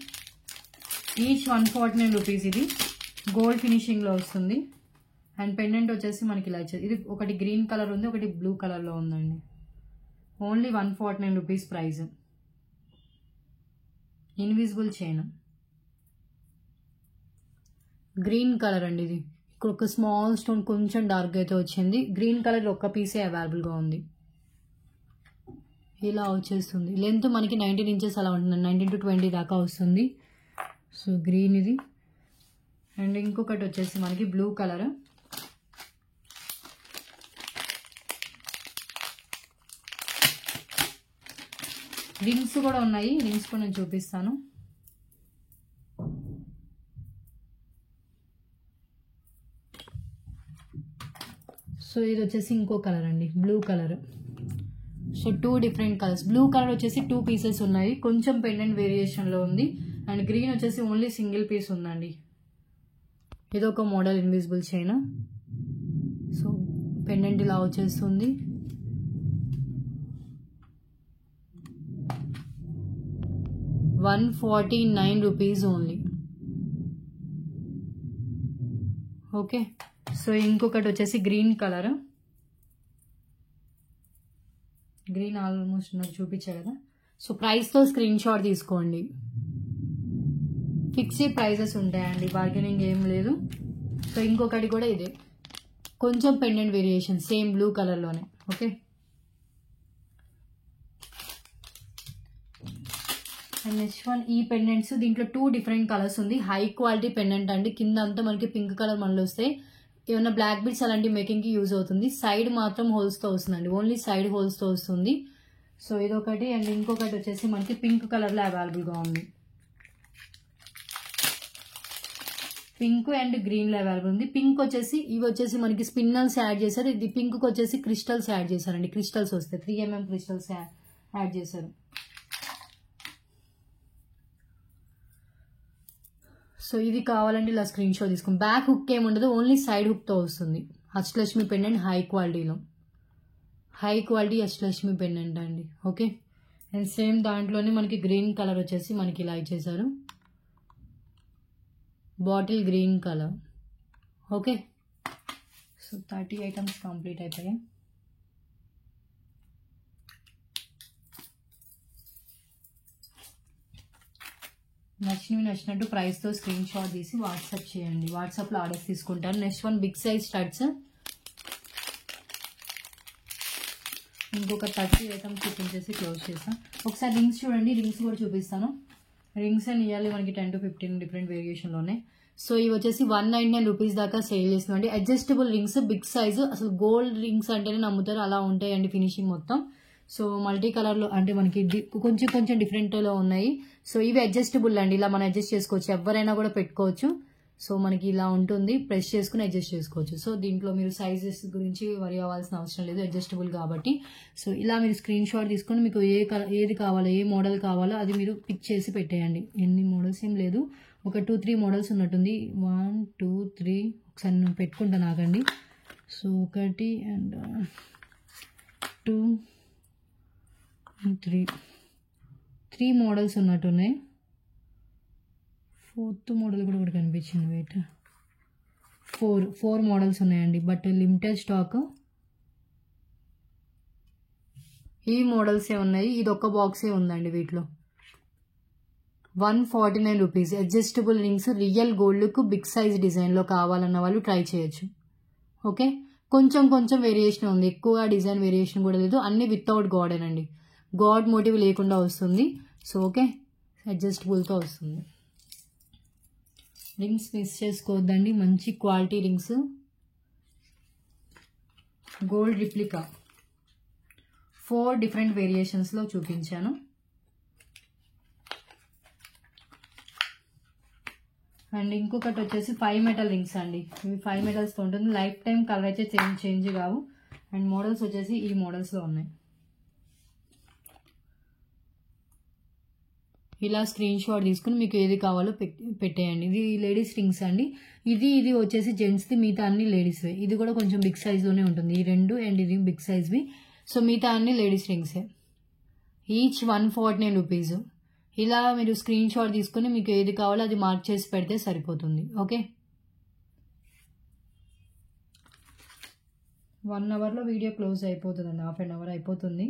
Each 149 rupees. ఇది గోల్డ్ ఫినిషింగ్లో వస్తుంది. అండ్ పెండెంట్ వచ్చేసి మనకి ఇలా ఇచ్చేది. ఇది ఒకటి గ్రీన్ కలర్ ఉంది, ఒకటి బ్లూ కలర్లో ఉందండి. Only 149 rupees price. Invisible chain, green colour అండి. ఇది ఇక్కడ ఒక స్మాల్ స్టోన్ కొంచెం డార్క్ అయితే వచ్చింది. గ్రీన్ కలర్ ఒక్క పీసే అవైలబుల్గా ఉంది. ఇలా వచ్చేస్తుంది. లెంత్ మనకి 19 ఇంచెస్ అలా ఉంటుంది, 19 to 20 దాకా వస్తుంది. సో గ్రీన్ ఇది. అండ్ ఇంకొకటి వచ్చేసి మనకి బ్లూ కలర్. రింగ్స్ కూడా ఉన్నాయి, రింగ్స్ కూడా నేను చూపిస్తాను. సో ఇది వచ్చేసి ఇంకో కలర్ అండి, blue colour. So 2 different colours. Blue colour వచ్చేసి 2 పీసెస్ ఉన్నాయి, కొంచెం పెండెంట్ వేరియేషన్లో ఉంది. అండ్ గ్రీన్ వచ్చేసి ఓన్లీ సింగిల్ పీస్ ఉందండి. ఇదొక model invisible chain. So pendant ఇలా వచ్చేస్తుంది. ₹149 ఓన్లీ. ఓకే. సో ఇంకొకటి వచ్చేసి గ్రీన్ కలర్. గ్రీన్ ఆల్మోస్ట్ నాకు చూపించా కదా. సో ప్రైస్తో స్క్రీన్ షాట్ తీసుకోండి. ఫిక్స్డ్ ప్రైజెస్ ఉంటాయండి, బార్గెనింగ్ ఏం లేదు. సో ఇంకొకటి కూడా ఇదే, కొంచెం పెండెంట్ వేరియేషన్, సేమ్ బ్లూ కలర్లోనే. ఓకే. అండ్ నెక్స్ట్ వన్ ఈ పెండెంట్స్. దీంట్లో 2 డిఫరెంట్ కలర్స్ ఉంది. హై క్వాలిటీ పెండెంట్ అండి. కింద అంతా మనకి పింక్ కలర్ మళ్ళీ వస్తాయి. ఏమైనా బ్లాక్ బీడ్స్ అలాంటి మేకింగ్కి యూజ్ అవుతుంది. సైడ్ మాత్రం హోల్స్తో వస్తుందండి, ఓన్లీ సైడ్ హోల్స్తో వస్తుంది. సో ఇదొకటి. అండ్ ఇంకొకటి వచ్చేసి మనకి పింక్ కలర్లో అవైలబుల్గా ఉంది. పింక్ అండ్ గ్రీన్లో అవైలబుల్ ఉంది. పింక్ వచ్చేసి ఇవి వచ్చేసి మనకి స్పిన్నల్స్ యాడ్ చేశారు. ఇది పింక్కి వచ్చేసి క్రిస్టల్స్ యాడ్ చేశారండి. క్రిస్టల్స్ వస్తాయి, 3mm క్రిస్టల్స్ యాడ్ చేశారు. సో ఇది కావాలంటే ఇలా స్క్రీన్ షాట్ తీసుకోండి. బ్యాక్ హుక్ ఏముండదు, ఓన్లీ సైడ్ హుక్తో వస్తుంది. అష్టలక్ష్మి పెండెంట్ హై క్వాలిటీలో, హై క్వాలిటీ అష్టలక్ష్మి పెండెంట్ అండి. ఓకే. అండ్ సేమ్ దాంట్లోనే మనకి గ్రీన్ కలర్ వచ్చేసి మనకి ఇలా ఇచ్చేసారు, bottle green colour. Okay. So 30 items complete అయిపోయాయి. నచ్చినట్టు ప్రైస్తో స్క్రీన్ షాట్ తీసి వాట్సాప్ చేయండి. వాట్సాప్లో ఆర్డర్స్ తీసుకుంటాను. Next one big size studs. ఇంకొక 30 ఐటమ్స్ చూపించేసి క్లోజ్ చేస్తాం. ఒకసారి రింగ్స్ చూడండి, రింగ్స్ కూడా చూపిస్తాను. రింగ్స్ అండ్ ఇవ్వాలి మనకి 10 to 15 డిఫరెంట్ వేరియేషన్లోనే. సో ఇవి వచ్చేసి ₹199 దాకా సేల్ చేస్తున్నామండి. Adjustable rings, big size. అసలు గోల్డ్ రింగ్స్ అంటేనే నమ్ముతారు, అలా ఉంటాయండి ఫినిషింగ్ మొత్తం. సో మల్టీ కలర్లో అంటే మనకి కొంచెం డిఫరెంట్లో ఉన్నాయి. సో ఇవి అడ్జస్టబుల్ అండి, ఇలా మనం అడ్జస్ట్ చేసుకోవచ్చు, ఎవరైనా కూడా పెట్టుకోవచ్చు. సో మనకి ఇలా ఉంటుంది, ప్రెస్ చేసుకుని అడ్జస్ట్ చేసుకోవచ్చు. సో దీంట్లో మీరు సైజెస్ గురించి వరి అవ్వాల్సిన అవసరం లేదు, అడ్జస్టబుల్ కాబట్టి. సో ఇలా మీరు స్క్రీన్ షాట్ తీసుకొని మీకు ఏది కావాలో, ఏ మోడల్ కావాలో అది మీరు పిక్ చేసి పెట్టేయండి. ఎన్ని మోడల్స్ ఏం లేదు, ఒక 2-3 మోడల్స్ ఉన్నట్టుంది. 1 2 3 ఒకసారి నేను పెట్టుకుంటాను ఆగండి. సో 1 and 2 and 3 మోడల్స్ ఉన్నట్టున్నాయి. 4th మోడల్ కూడా ఒకటి కనిపించింది. వెయిట్, 4 మోడల్స్ ఉన్నాయండి, బట్ లిమిటెడ్ స్టాక్. ఈ మోడల్సే ఉన్నాయి, ఇది ఒక్క బాక్సే ఉందండి వీటిలో. ₹149. అడ్జస్టబుల్ రింగ్స్, రియల్ గోల్డ్కు బిగ్ సైజ్ డిజైన్లో కావాలన్న వాళ్ళు ట్రై చేయొచ్చు. ఓకే. కొంచెం వేరియేషన్ ఉంది, ఎక్కువగా డిజైన్ వేరియేషన్ కూడా లేదు. అన్ని వితౌట్ గాడ్ అండి, గాడ్ మోటివ్ లేకుండా వస్తుంది. సో ఓకే, అడ్జస్టబుల్తో వస్తుంది. రింగ్స్ మిస్ చేసుకోవద్దండి, మంచి quality rings. Gold replica 4 different వేరియేషన్స్లో చూపించాను. అండ్ ఇంకొకటి వచ్చేసి 5 మెటల్ రింగ్స్ అండి. ఇవి 5 మెటల్స్తో ఉంటుంది, లైఫ్ టైం కలర్ అయితే చేంజ్ కావు. అండ్ మోడల్స్ వచ్చేసి ఈ మోడల్స్లో ఉన్నాయి. ఇలా స్క్రీన్ షాట్ తీసుకుని మీకు ఏది కావాలో పెట్టేయండి. ఇది లేడీస్ రింగ్స్ అండి. ఇది వచ్చేసి జెంట్స్ది, మిగతా అన్ని లేడీస్వే. ఇది కూడా కొంచెం బిగ్ సైజ్లోనే ఉంటుంది, ఈ 2 అండ్ ఇది బిగ్ సైజ్వి. సో మిగతా అన్ని లేడీస్ రింగ్సే. ఈచ్ ₹149. ఇలా మీరు స్క్రీన్ షాట్ తీసుకుని మీకు ఏది కావాలో అది మార్క్ చేసి పెడితే సరిపోతుంది. ఓకే. 1 అవర్లో వీడియో క్లోజ్ అయిపోతుందండి, హాఫ్ అన్ అవర్ అయిపోతుంది.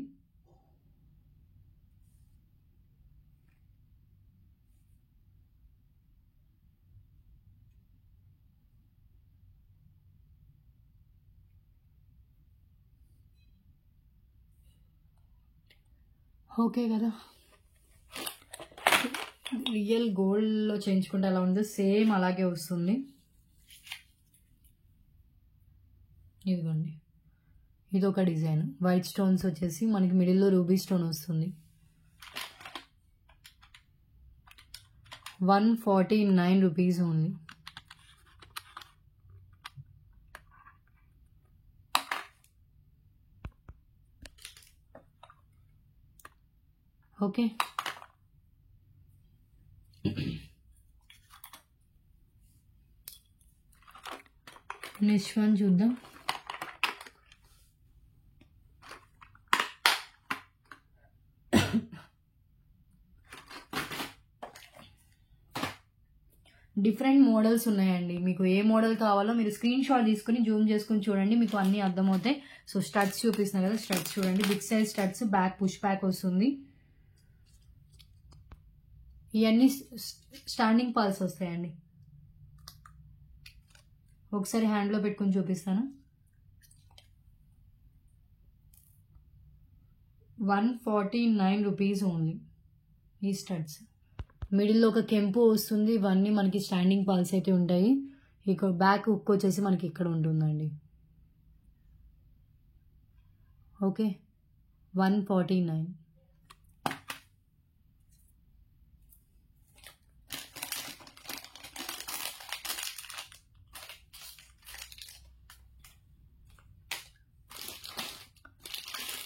ఓకే కదా, రియల్ గోల్డ్లో చేయించుకుంటే అలా ఉంది, సేమ్ అలాగే వస్తుంది. ఇదిగోండి, ఇది ఒక డిజైన్. వైట్ స్టోన్స్ వచ్చేసి మనకి మిడిల్లో రూబీ స్టోన్ వస్తుంది. 149 rupees only. Okay, next one చూద్దాం. డిఫరెంట్ మోడల్స్ ఉన్నాయండి. మీకు ఏ మోడల్ కావాలో మీరు స్క్రీన్ షాట్ తీసుకుని జూమ్ చేసుకుని చూడండి, మీకు అన్నీ అర్థమవుతాయి. సో స్టడ్స్ చూపిస్తున్నా కదా, స్టడ్స్ చూడండి. Big size studs, back push back వస్తుంది. ఇవన్నీ స్టాండింగ్ పాల్స్ వస్తాయండి. ఒకసారి హ్యాండ్లో పెట్టుకుని చూపిస్తాను. 149 రూపీస్ ఓన్లీ ఈ స్టడ్స్. మిడిల్లో ఒక కెంపు వస్తుంది. ఇవన్నీ మనకి స్టాండింగ్ పాల్స్ అయితే ఉంటాయి. ఇక్కడ బ్యాక్ హుక్ వచ్చేసి మనకి ఇక్కడ ఉంటుందండి. ఓకే, 149.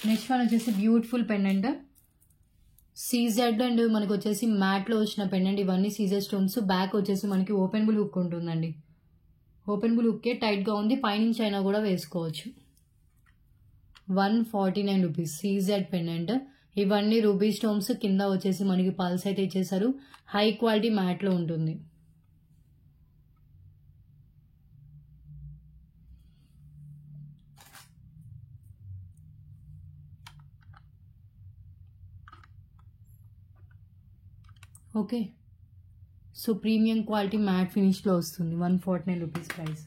నెక్స్ట్ వన్ వచ్చేసి బ్యూటిఫుల్ పెండెంట్, సీజెడ్ అండ్ మనకు వచ్చేసి మ్యాట్లో వచ్చిన పెండెంట్. ఇవన్నీ సీజెడ్ స్టోన్స్. బ్యాక్ వచ్చేసి మనకి ఓపెనబుల్ హుక్ ఉంటుందండి. ఓపెనబుల్ హుక్కే టైట్గా ఉంది, పైనుంచి అయినా కూడా వేసుకోవచ్చు. 149 రూపీస్ సీజెడ్ పెండెంట్. ఇవన్నీ రూబీ స్టోన్స్. కింద వచ్చేసి మనకి పల్స్ అయితే ఇచ్చేసారు. హై క్వాలిటీ మ్యాట్లో ఉంటుంది. Okay, so premium quality matte ఫినిష్లో వస్తుంది. 149 రూపీస్ ప్రైస్.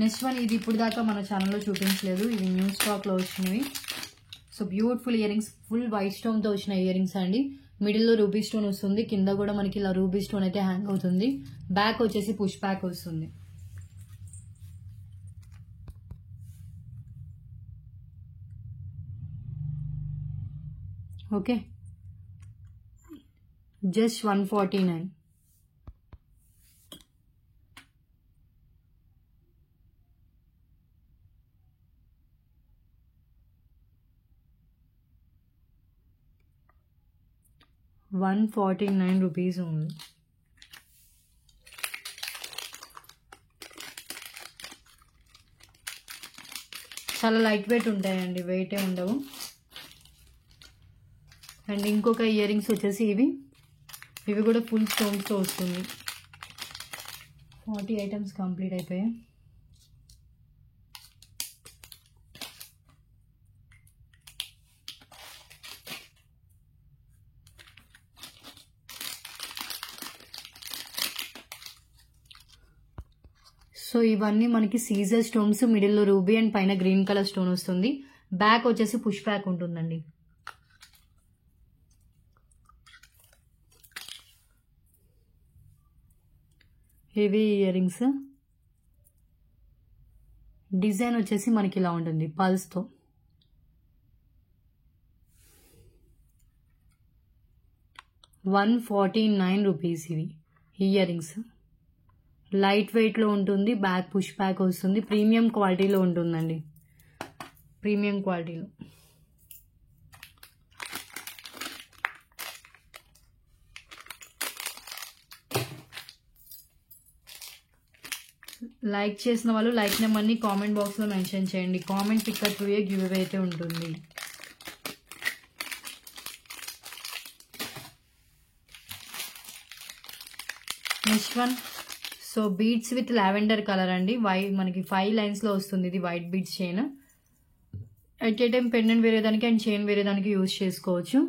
నెక్స్ట్ వన్, ఇది ఇప్పుడు దాకా మన ఛానల్లో చూపించలేదు, ఇది న్యూ స్టాక్లో వచ్చినవి. So beautiful year rings, full white స్టోన్తో వచ్చిన ఇయర్ రింగ్స్ అండి. మిడిల్లో రూబీ స్టోన్ వస్తుంది. కింద కూడా మనకి ఇలా రూబీ స్టోన్ అయితే హ్యాంగ్ అవుతుంది. బ్యాక్ వచ్చేసి పుష్ బ్యాక్ వస్తుంది. Okay, just 149. ₹149 ఓన్లీ. చాలా లైట్ వెయిట్ ఉంటాయండి, వెయిటే ఉండవు. అండ్ ఇంకొక ఇయర్ రింగ్స్ వచ్చేసి ఇవి కూడా ఫుల్ స్టోన్స్తో వస్తుంది. 40 ఐటమ్స్ కంప్లీట్ అయిపోయాయి. సో ఇవన్నీ మనకి సీజర్ స్టోన్స్, మిడిల్లో రూబీ అండ్ పైన గ్రీన్ కలర్ స్టోన్ వస్తుంది. బ్యాక్ వచ్చేసి పుష్ బ్యాక్ ఉంటుందండి. Heavy ear rings. డిజైన్ వచ్చేసి మనకి ఇలా ఉంటుంది పల్స్తో. ₹149 ఇవి ఇయర్ రింగ్స్. లైట్ వెయిట్లో ఉంటుంది. బ్యాక్ పుష్ బ్యాక్ వస్తుంది. ప్రీమియం క్వాలిటీలో ఉంటుందండి, ప్రీమియం క్వాలిటీలో. లైక్ చేసిన వాళ్ళు లైక్ నెంబర్ని కామెంట్ బాక్స్లో మెన్షన్ చేయండి. Comment picker through give away అయితే ఉంటుంది. Next one, so beads with lavender colour అండి. మనకి 5 లైన్స్లో వస్తుంది. ఇది white beads chain. At a time pendant వేరేదానికి అండ్ చైన్ వేరేదానికి యూజ్ చేసుకోవచ్చు.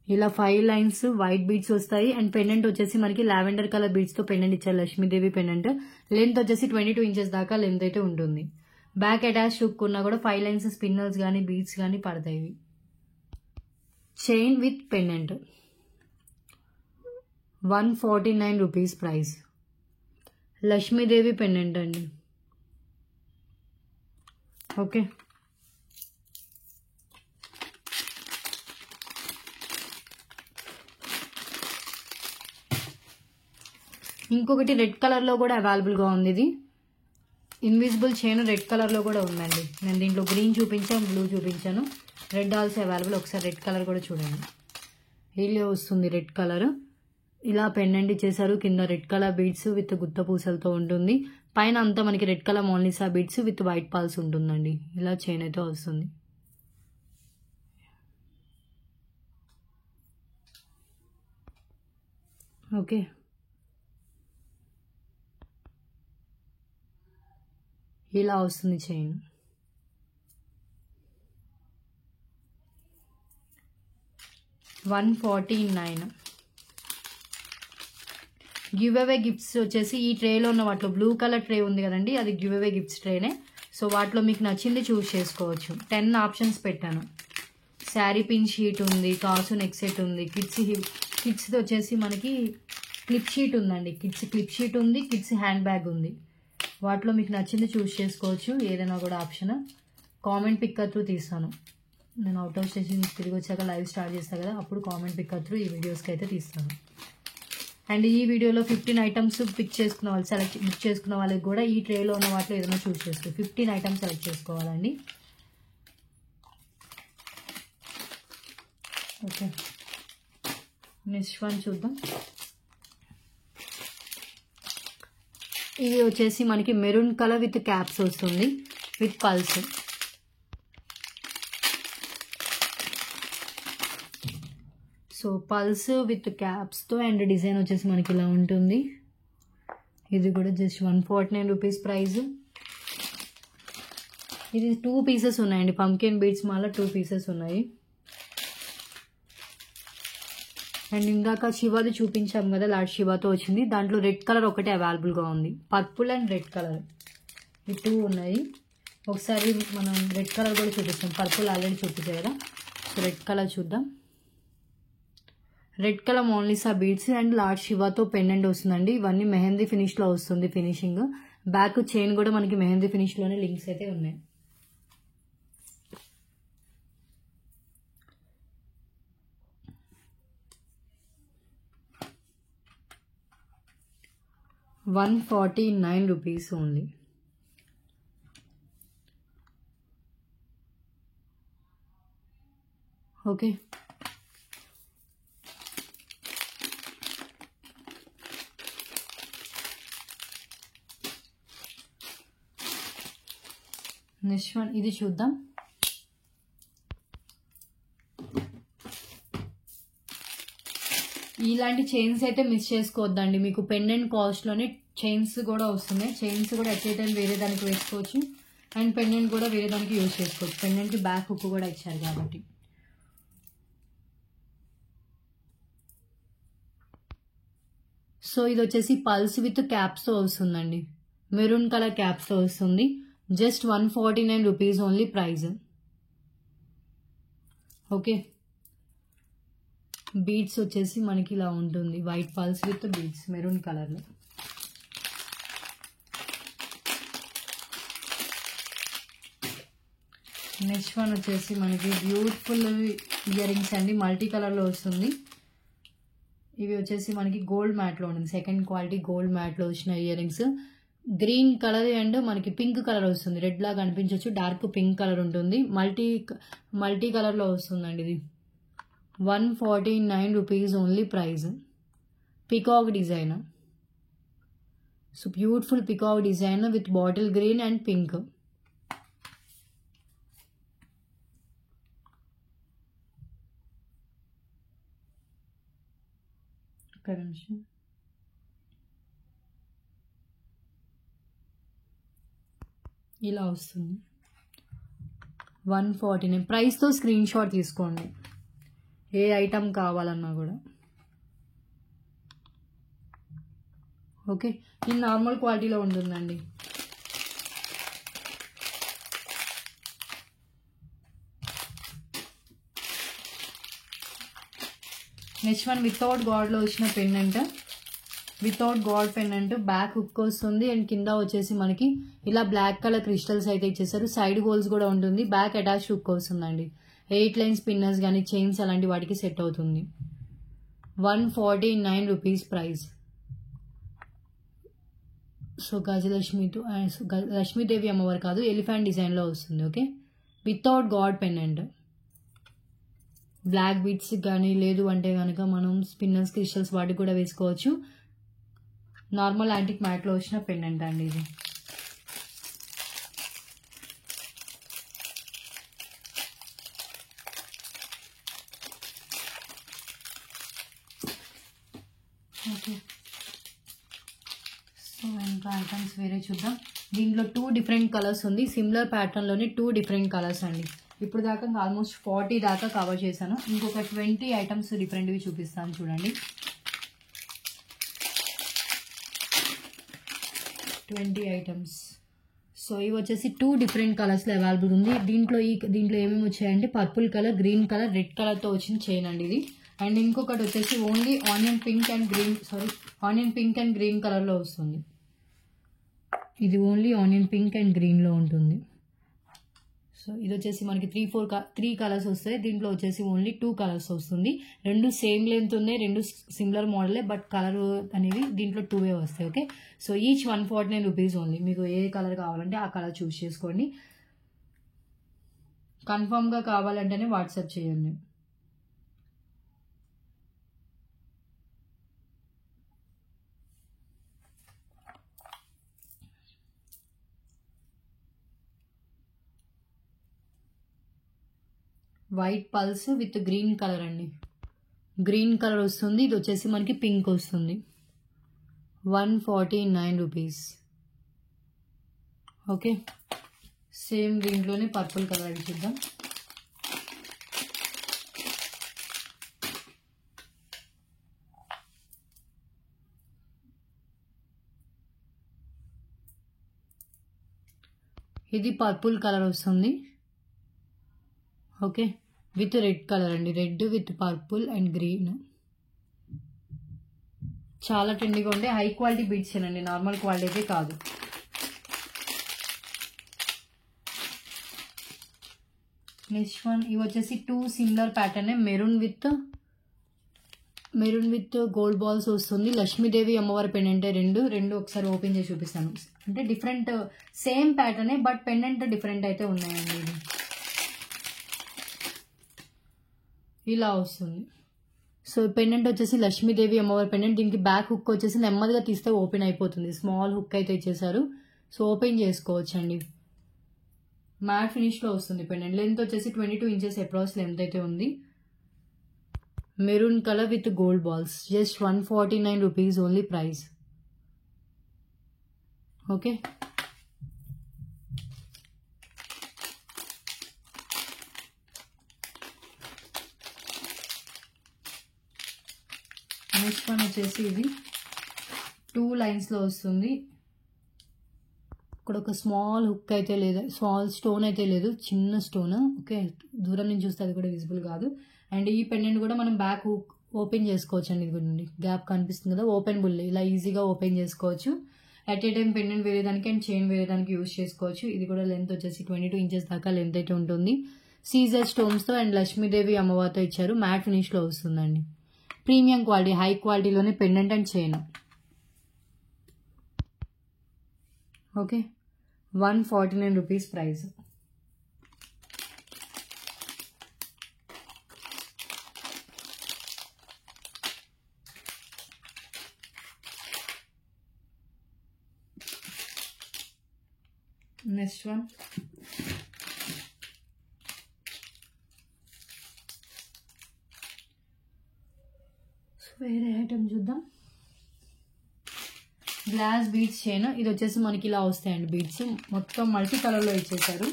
ఇలా 5 లైన్స్ వైట్ బీడ్స్ వస్తాయి. అండ్ పెండెంట్ వచ్చేసి మనకి లావెండర్ కలర్ బీడ్స్తో పెండెంట్ ఇచ్చారు. లక్ష్మీదేవి పెండెంట్. లెంత్ వచ్చేసి 22 ఇంచెస్ దాకా లెంత్ అయితే ఉంటుంది. బ్యాక్ అటాచ్ హుక్ ఉన్నా కూడా 5 లైన్స్ స్పిన్నర్స్ కానీ బీడ్స్ కానీ పడతాయి. Chain with pendant 149 rupees price. Lakshmidevi pendant అండి. ఓకే, ఇంకొకటి రెడ్ కలర్లో కూడా అవైలబుల్గా ఉంది. ఇది ఇన్విజిబుల్ చైన్ రెడ్ కలర్లో కూడా ఉందండి. నేను దీంట్లో గ్రీన్ చూపించాను, బ్లూ చూపించాను, రెడ్ ఆల్సో అవైలబుల్. ఒకసారి రెడ్ కలర్ కూడా చూడండి. ఇలా వస్తుంది రెడ్ కలర్. ఇలా పెండెంట్ ఇచ్చేసారు. కింద రెడ్ కలర్ బీడ్స్ విత్ గుత్త పూసలతో ఉంటుంది. పైన అంతా మనకి రెడ్ కలర్ మోనిసా బీడ్స్ విత్ వైట్ పాల్స్ ఉంటుందండి. ఇలా చైన్ అయితే వస్తుంది. ఓకే, ఇలా వస్తుంది చైన్. $149. గివ్ అవే గిఫ్ట్స్ వచ్చేసి ఈ ట్రేలో ఉన్న వాటిలో బ్లూ కలర్ ట్రే ఉంది కదండి, అది గివ్ అవే గిఫ్ట్స్ ట్రేనే. సో వాటిలో మీకు నచ్చింది చూస్ చేసుకోవచ్చు. 10 ఆప్షన్స్ పెట్టాను. శారీ పిన్ షీట్ ఉంది, కాసు నెక్ సెట్ ఉంది, కిడ్స్ది వచ్చేసి మనకి క్లిప్ షీట్ ఉందండి. కిడ్స్ క్లిప్ షీట్ ఉంది, కిడ్స్ హ్యాండ్ బ్యాగ్ ఉంది. వాటిలో మీకు నచ్చింది చూస్ చేసుకోవచ్చు. ఏదైనా కూడా ఆప్షన్. కామెంట్ పిక్కర్ త్రూ తీస్తాను. నేను అవుట్ ఆఫ్ స్టేషన్ తిరిగి వచ్చాక లైవ్ స్టార్ట్ చేస్తాను కదా, అప్పుడు కామెంట్ పిక్కర్ త్రూ ఈ వీడియోస్కి అయితే తీస్తాను. అండ్ ఈ వీడియోలో 15 ఐటమ్స్ బుక్ చేసుకున్న వాళ్ళకి కూడా ఈ ట్రేలో ఉన్న వాటిలో ఏదైనా చూస్ చేసుకో. 15 ఐటమ్స్ సెలెక్ట్ చేసుకోవాలండి. ఓకే, నెక్స్ట్ వన్ చూద్దాం. ఇది వచ్చేసి మనకి మెరూన్ కలర్ విత్ క్యాప్స్ వస్తుంది, with pearls. So pearls with క్యాప్స్తో అండ్ డిజైన్ వచ్చేసి మనకి ఇలా ఉంటుంది. ఇది కూడా జస్ట్ 149 రూపీస్ ప్రైస్. ఇది 2 పీసెస్ ఉన్నాయండి. పంకిన్ బీడ్స్ మాల 2 పీసెస్ ఉన్నాయి. అండ్ ఇందాక శివాది చూపించాం కదా, లార్డ్ శివాతో వచ్చింది. దాంట్లో రెడ్ కలర్ ఒకటే అవైలబుల్గా ఉంది. పర్పుల్ అండ్ రెడ్ కలర్ ఈ 2 ఉన్నాయి. ఒకసారి మనం రెడ్ కలర్ కూడా చూపిస్తాం. పర్పుల్ ఆల్రెడీ చూపించాం కదా, సో రెడ్ కలర్ చూద్దాం. రెడ్ కలర్ మోనిసా బీడ్స్ అండ్ లార్డ్ శివాతో పెండెంట్ వస్తుందండి. ఇవన్నీ మెహందీ ఫినిష్లో వస్తుంది ఫినిషింగ్. బ్యాక్ చైన్ కూడా మనకి మెహందీ ఫినిష్లోనే లింక్స్ అయితే ఉన్నాయి. ₹149 ఓన్లీ. ఓకే, నెక్స్ట్ వన్ ఇది చూద్దాం. ఇలాంటి చైన్స్ అయితే మిస్ చేసుకోవద్దండి. మీకు పెండెంట్ కాస్ట్లోనే చైన్స్ కూడా వస్తున్నాయి. చైన్స్ కూడా ఎట్ ఏ టైం వేరే దానికి వేసుకోవచ్చు అండ్ పెండెంట్ కూడా వేరే దానికి యూజ్ చేసుకోవచ్చు. పెండెంట్కి బ్యాక్ హుక్ కూడా ఇచ్చారు కాబట్టి. సో ఇది వచ్చేసి పల్స్ విత్ క్యాప్స్తో వస్తుందండి. మెరూన్ కలర్ క్యాప్స్తో వస్తుంది. Just ₹149 only price. Okay, beads వచ్చేసి మనకి ఇలా ఉంటుంది. White pearls with beads maroon కలర్లో. నెక్స్ట్ వన్ వచ్చేసి మనకి బ్యూటిఫుల్ ఇయర్ రింగ్స్ అండి. మల్టీ కలర్లో వస్తుంది. ఇవి వచ్చేసి మనకి గోల్డ్ మ్యాట్లో ఉంటుంది. సెకండ్ క్వాలిటీ గోల్డ్ మ్యాట్లో వచ్చిన ear rings. Green colour and మనకి పింక్ కలర్ వస్తుంది. రెడ్ లాగా అనిపించవచ్చు, డార్క్ పింక్ కలర్ ఉంటుంది. మల్టీ కలర్లో వస్తుందండి. ఇది ₹149 only price. Peacock design. So beautiful peacock design with bottle green and pink. ఇలా వస్తుంది. 149 ప్రైస్తో స్క్రీన్ షాట్ తీసుకోండి ఏ ఐటమ్ కావాలన్నా కూడా. ఓకే, ఇది నార్మల్ క్వాలిటీలో ఉంటుందండి. నెక్స్ట్ వన్ వితౌట్ గాడ్లో వచ్చిన pendant, without god pendant, back hook వస్తుంది అండ్ కింద వచ్చేసి మనకి ఇలా బ్లాక్ కలర్ క్రిస్టల్స్ అయితే ఇచ్చేసారు. సైడ్ హోల్స్ కూడా ఉంటుంది, బ్యాక్ అటాచ్ హుక్ వస్తుందండి. 8 లైన్స్ పిన్నర్స్ కానీ చైన్స్ అలాంటి వాటికి సెట్ అవుతుంది. 149 రూపీస్ ప్రైస్. సో గజలక్ష్మితో లక్ష్మీదేవి అమ్మవారు కాదు, ఎలిఫెంట్ డిజైన్లో వస్తుంది. Okay, without god pendant, black beads కానీ లేదు అంటే కనుక మనం స్పిన్నర్స్ క్రిస్టల్స్ వాటికి కూడా వేసుకోవచ్చు. నార్మల్ యాంటిక్ మ్యాట్లో వచ్చిన పెండెంట్ అండి ఇది. ఓకే, సో ఇంకా ఐటమ్స్ వేరే చూద్దాం. దీంట్లో 2 డిఫరెంట్ కలర్స్ ఉంది, సిమిలర్ ప్యాటర్న్లోనే 2 డిఫరెంట్ కలర్స్ అండి. ఇప్పుడు దాకా ఆల్మోస్ట్ 40 దాకా కవర్ చేశాను. ఇంకొక 20 ఐటమ్స్ డిఫరెంట్వి చూపిస్తాను చూడండి. 20 ఐటమ్స్. సో ఇవి వచ్చేసి 2 డిఫరెంట్ కలర్స్లో అవైలబుల్ ఉంది. దీంట్లో ఏమేమి వచ్చాయంటే purple colour, green colour, red కలర్తో వచ్చిన చైన్ అండి ఇది. అండ్ ఇంకొకటి వచ్చేసి only onion pink and green కలర్లో వస్తుంది. ఇది ఓన్లీ ఆనియన్ పింక్ అండ్ గ్రీన్లో ఉంటుంది. సో ఇది వచ్చేసి మనకి 3 కలర్స్ వస్తాయి. దీంట్లో వచ్చేసి ఓన్లీ 2 కలర్స్ వస్తుంది. 2 సేమ్ లెంత్ ఉన్నాయి, 2 సిమిలర్ మోడలే, బట్ కలర్ అనేవి దీంట్లో 2 వస్తాయి. Okay, so each 149 rupees only. మీకు ఏ కలర్ కావాలంటే ఆ కలర్ చూస్ చేసుకోండి. కన్ఫర్మ్గా కావాలంటేనే వాట్సాప్ చేయండి. White pearls with green colour అండి. గ్రీన్ కలర్ వస్తుంది, ఇది వచ్చేసి మనకి పింక్ వస్తుంది. 149 రూపీస్. ఓకే, సేమ్ దీంట్లోనే పర్పుల్ కలర్ అవి చూద్దాం. ఇది పర్పుల్ కలర్ వస్తుంది. ఓకే, విత్ రెడ్ కలర్ అండి, red with purple and green. చాలా ట్రెండీగా ఉండే హై క్వాలిటీ బీడ్స్ అండి, నార్మల్ క్వాలిటీ అయితే కాదు. నెక్స్ట్ వన్ ఇవి వచ్చేసి 2 similar pattern, maroon with gold balls వస్తుంది. లక్ష్మీదేవి అమ్మవారి పెండెంట్ రెండు ఒకసారి ఓపెన్ చేసి చూపిస్తాను. అంటే డిఫరెంట్ సేమ్ ప్యాటర్నే బట్ పెండెంట్ డిఫరెంట్ అయితే ఉన్నాయండి. ఇది ఇలా వస్తుంది. సో పెండెంట్ వచ్చేసి లక్ష్మీదేవి అమ్మవారి పెండెంట్. దీనికి బ్యాక్ హుక్ వచ్చేసి నెమ్మదిగా తీస్తే ఓపెన్ అయిపోతుంది. స్మాల్ హుక్ అయితే ఇచ్చేసారు, సో ఓపెన్ చేసుకోవచ్చు అండి. మ్యాట్ ఫినిష్లో వస్తుంది పెండెంట్. లెంత్ వచ్చేసి 22 ఇంచెస్ అప్రాక్స్ లెంత్ అయితే ఉంది. Maroon colour with gold balls. Just 149 rupees only price. Okay, next one వచ్చేసి ఇది 2 లైన్స్లో వస్తుంది. ఇక్కడ ఒక స్మాల్ హుక్ అయితే లేదు, స్మాల్ స్టోన్ అయితే లేదు, చిన్న స్టోన్. ఓకే, దూరం నుంచి చూస్తే అది కూడా విజిబుల్ కాదు. అండ్ ఈ పెండెంట్ కూడా మనం బ్యాక్ హుక్ ఓపెన్ చేసుకోవచ్చు అండి. ఇది కూడా గ్యాప్ కనిపిస్తుంది కదా, ఓపెన్ బుల్, ఇలా ఈజీగా ఓపెన్ చేసుకోవచ్చు. అట్ ఏ టైం పెండెంట్ వేరే దానికి అండ్ చైన్ వేరే దానికి యూజ్ చేసుకోవచ్చు. ఇది కూడా లెంత్ వచ్చేసి 22 ఇంచెస్ దాకా లెంత్ అయితే ఉంటుంది. సీజర్ స్టోన్స్తో అండ్ లక్ష్మీదేవి అమ్మవారితో ఇచ్చారు. మ్యాట్ ఫినిష్లో వస్తుందండి. ప్రీమియం క్వాలిటీ, హై క్వాలిటీలోనే pendant and chain. Okay, 149 rupees price. Next one వేరే ఐటమ్ చూద్దాం. Glass beads chain. ఇది వచ్చేసి మనకి ఇలా వస్తాయండి బీడ్స్, మొత్తం మల్టీ కలర్లో ఇచ్చేసారు.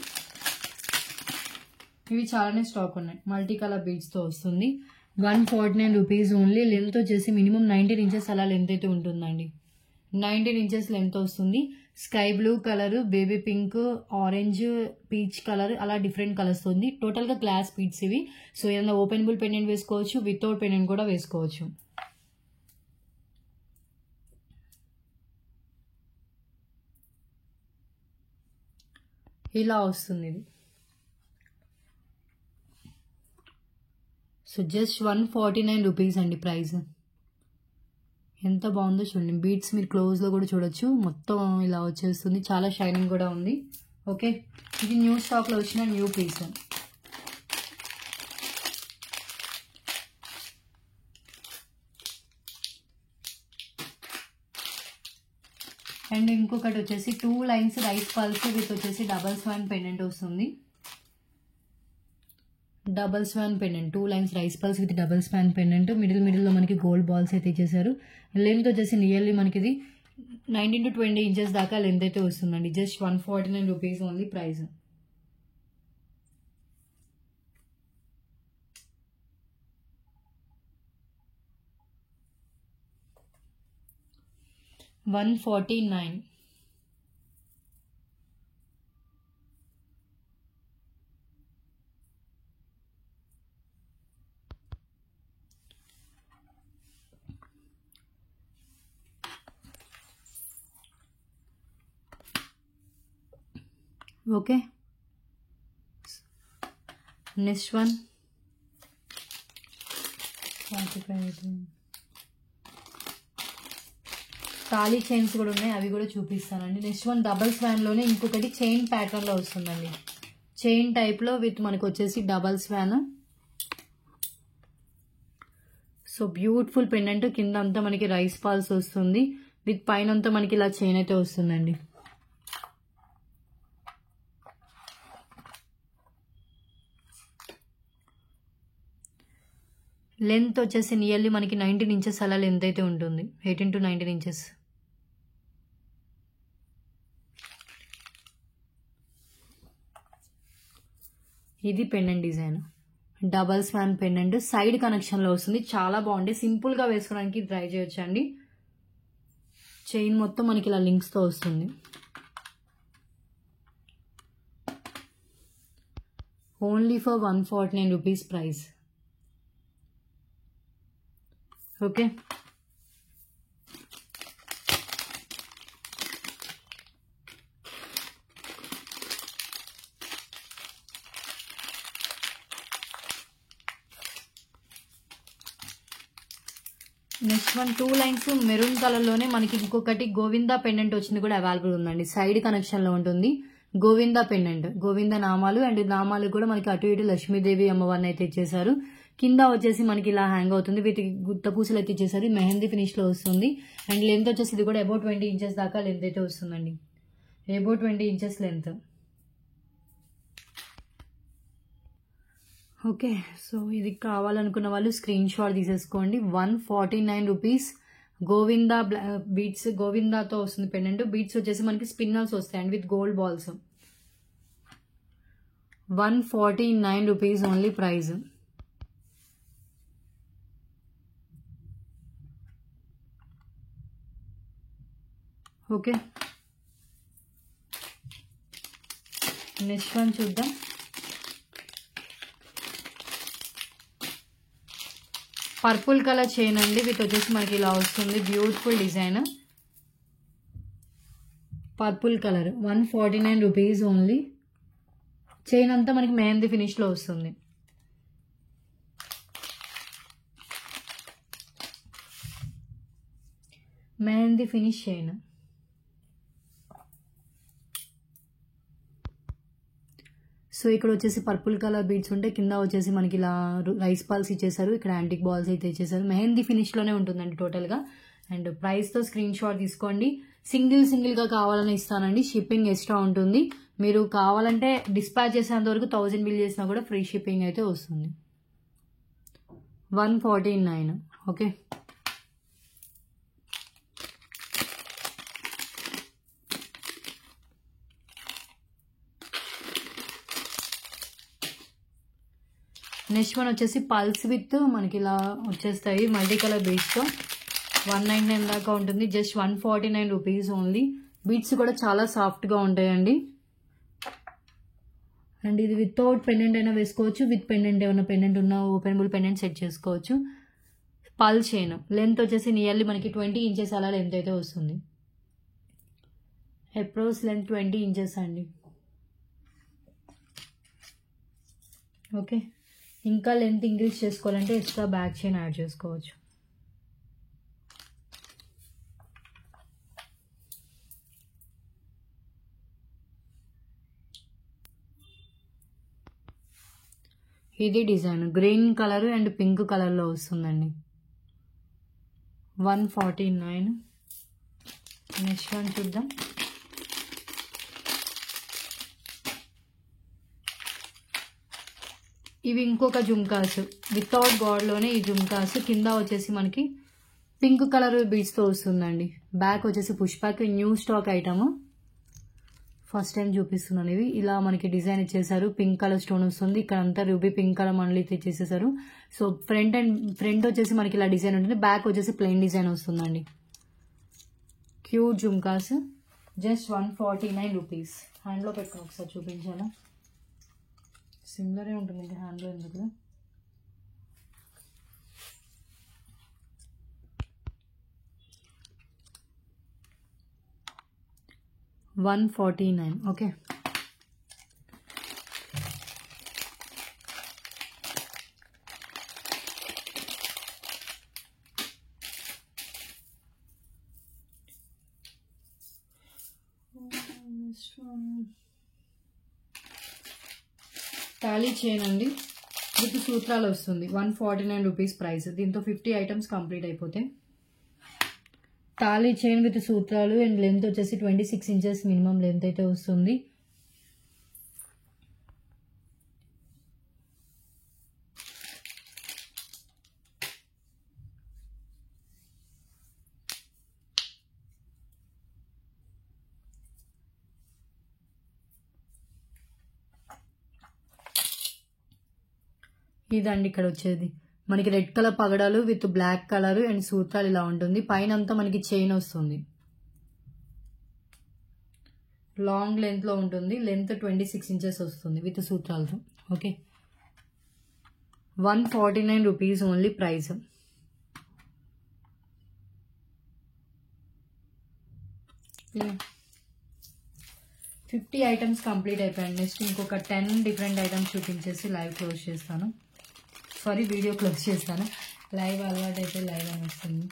ఇవి చాలానే స్టాక్ ఉన్నాయి. మల్టీ కలర్ బీడ్స్తో వస్తుంది. 149 రూపీస్ ఓన్లీ. లెంత్ వచ్చేసి మినిమం 19 ఇంచెస్ అలా లెంత్ అయితే ఉంటుందండి. 19 ఇంచెస్ లెంత్ వస్తుంది. Sky blue colour, baby pink, orange, peach colour అలా డిఫరెంట్ కలర్స్ ఉంది. టోటల్గా గ్లాస్ బీడ్స్ ఇవి. సో ఏదైనా ఓపెనబుల్ పెండెంట్ వేసుకోవచ్చు, వితౌట్ పెండెంట్ కూడా వేసుకోవచ్చు. ఇలా వస్తుంది ఇది. సో జస్ట్ 149 రూపీస్ అండి ప్రైస్. ఎంత బాగుందో చూడండి. బీడ్స్ మీరు క్లోజ్లో కూడా చూడొచ్చు. మొత్తం ఇలా వచ్చేస్తుంది. చాలా షైనింగ్ కూడా ఉంది. ఓకే, ఇది న్యూ స్టాక్లో వచ్చిన న్యూ పీస్. అండ్ ఇంకొకటి వచ్చేసి 2 లైన్స్ రైస్ పల్స్ విత్ వచ్చేసి డబల్ స్వాన్ పెండెంట్ వస్తుంది. Double swan pendant, 2 lines rice pearls with double swan pendant. మిడిల్లో మనకి గోల్డ్ బాల్స్ అయితే ఇచ్చేసారు. లెంత్ వచ్చేసి నియర్లీ మనకి ఇది 19 to 20 ఇంచెస్ దాకా లెంత్ అయితే వస్తుందండి. Just 149 rupees only price. $149. Okay, next one 45. Thali chains కూడా ఉన్నాయి, అవి కూడా చూపిస్తానండి. నెక్స్ట్ వన్ డబల్ స్వాన్లోనే ఇంకొకటి చైన్ ప్యాటర్న్లో వస్తుందండి. చైన్ టైప్లో విత్ మనకు వచ్చేసి double swan. So beautiful pendant. కింద అంతా మనకి రైస్ పాల్స్ వస్తుంది. విత్ పైన అంతా మనకి ఇలా చైన్ అయితే వస్తుందండి. లెంత్ వచ్చేసి నియర్లీ మనకి 19 ఇంచెస్ అలా లెంత్ అయితే ఉంటుంది. 18 to 19 ఇంచెస్. ఇది pendant design. Double swan pendant side కనెక్షన్లో వస్తుంది. చాలా బాగుంది. సింపుల్గా వేసుకోవడానికి ట్రై చేయొచ్చండి. చైన్ మొత్తం మనకి ఇలా లింక్స్తో వస్తుంది. Only for 149 rupees price. Okay, next one 2 lines maroon కలర్లోనే మనకి ఇంకొకటి గోవిందా పెండెంట్ వచ్చింది కూడా అవైలబుల్ ఉందండి. సైడ్ కనెక్షన్లో ఉంటుంది. గోవిందా పెండెంట్, గోవిందా నామాలు అండ్ నామాలు కూడా మనకి అటు ఇటు లక్ష్మీదేవి అమ్మవారిని అయితే ఇచ్చేసారు. కింద వచ్చేసి మనకి ఇలా హ్యాంగ్ అవుతుంది. వీటి గుత్త పూసలు అయితే ఇచ్చేసారు. మెహందీ ఫినిష్లో వస్తుంది. అండ్ లెంత్ వచ్చేసి ఇది కూడా అబౌట్ 20 ఇంచెస్ దాకా లెంత్ అయితే వస్తుందండి. About 20 inches length. Okay, so ఇది కావాలనుకున్న వాళ్ళు స్క్రీన్ షాట్ తీసేసుకోండి. 149 రూపీస్. గోవిందా బీట్స్, గోవిందాతో వస్తుంది పెండెంట్. బీట్స్ వచ్చేసి మనకి స్పిన్నల్స్ వస్తాయి and with gold balls. 149 rupees only price. Okay, next one చూద్దాం. పర్పుల్ కలర్ చైన్ అండి. విత్ వచ్చేసి మనకి ఇలా వస్తుంది. Beautiful design. Purple colour 149 rupees only. Chain అంతా మనకి మెహందీ ఫినిష్లో వస్తుంది. Mehndi finish chain. సో ఇక్కడ వచ్చేసి పర్పుల్ కలర్ బీడ్స్ ఉంటే కింద వచ్చేసి మనకి ఇలా రైస్ బాల్స్ ఇచ్చేసారు. ఇక్కడ యాంటిక్ బాల్స్ అయితే ఇచ్చేసారు. మెహందీ ఫినిష్లోనే ఉంటుందండి టోటల్గా. అండ్ ప్రైస్తో స్క్రీన్ షాట్ తీసుకోండి. సింగిల్గా కావాలని ఇస్తానండి. షిప్పింగ్ ఎక్స్ట్రా ఉంటుంది. మీరు కావాలంటే డిస్పాచ్ చేసేంత వరకు 1000 బిల్ చేసినా కూడా ఫ్రీ షిప్పింగ్ అయితే వస్తుంది. 149. ఓకే, నెక్స్ట్ వన్ వచ్చేసి పల్స్ విత్ మనకి ఇలా వచ్చేస్తాయి మల్టీ కలర్ బీడ్స్తో. 199 దాకా ఉంటుంది. Just 149 rupees only. బీట్స్ కూడా చాలా సాఫ్ట్గా ఉంటాయండి. అండ్ ఇది వితౌట్ పెండెంట్ అయినా వేసుకోవచ్చు, విత్ పెండెంట్ ఏమైనా పెండెంట్ ఉన్న ఓపెనబుల్ పెండెంట్ సెట్ చేసుకోవచ్చు. పల్ చైన్ లెంత్ వచ్చేసి నియర్లీ మనకి 20 ఇంచెస్ అలా లెంత్ అయితే వస్తుంది. అప్రోచ్ లెంత్ 20 ఇంచెస్ అండి. ఓకే, ఇంకా లెంత్ ఇంక్రీజ్ చేసుకోవాలంటే ఎక్స్ట్రా బ్యాక్ చైన్ యాడ్ చేసుకోవచ్చు. ఇది design green colour and pink కలర్లో వస్తుందండి. 149. నెక్స్ట్ వన్ చూద్దాం. ఇవి ఇంకొక జుమ్కాస్ వితౌట్ గాడ్లోనే ఈ జుమ్కాస్. కింద వచ్చేసి మనకి పింక్ కలర్ బీడ్స్తో వస్తుందండి. బ్యాక్ వచ్చేసి push back, new stock item, first time చూపిస్తున్నాను. ఇవి ఇలా మనకి డిజైన్ ఇచ్చేసారు. పింక్ కలర్ స్టోన్ వస్తుంది. ఇక్కడ అంతా రూబీ పింక్ కలర్ మళ్ళీ తెచ్చేసేసారు. సో ఫ్రంట్ వచ్చేసి మనకి ఇలా డిజైన్ ఉంటుంది. బ్యాక్ వచ్చేసి ప్లెయిన్ డిజైన్ వస్తుందండి. Cute jhumkas just 149 rupees. హ్యాండ్లో పెట్టుకుని ఒకసారి చూపించాలా? సిమిలరే ఉంటుంది ఇంకా హ్యాండ్లో ఎందుకు. $149. ఓకే, తాళీ చైన్ అండి విత్ సూత్రాలు వస్తుంది. 149 రూపీస్ ప్రైస్. దీంతో 50 ఐటమ్స్ కంప్లీట్ అయిపోతాయి. తాళీ చైన్ విత్ సూత్రాలు అండ్ లెంత్ వచ్చేసి 26 ఇంచెస్ మినిమం లెంత్ అయితే వస్తుంది. ఇదండి ఇక్కడ వచ్చేది మనకి రెడ్ కలర్ పగడాలు విత్ బ్లాక్ కలర్ అండ్ సూత్రాలు ఇలా ఉంటుంది. పైన అంతా మనకి చైన్ వస్తుంది. లాంగ్ లెంత్ లో ఉంటుంది. లెంత్ 26 ఇంచెస్ వస్తుంది విత్ సూత్రాలతో. Okay, 149 rupees only price. Yeah. 50 items complete అయిపోయాయి. నెక్స్ట్ ఇంకొక 10 డిఫరెంట్ ఐటమ్స్ చూపించేసి లైవ్ క్లోజ్ చేస్తాను. సారీ, వీడియో క్లోజ్ చేస్తాను. లైవ్ అలవాటు అయితే లైవ్ అని వస్తుంది.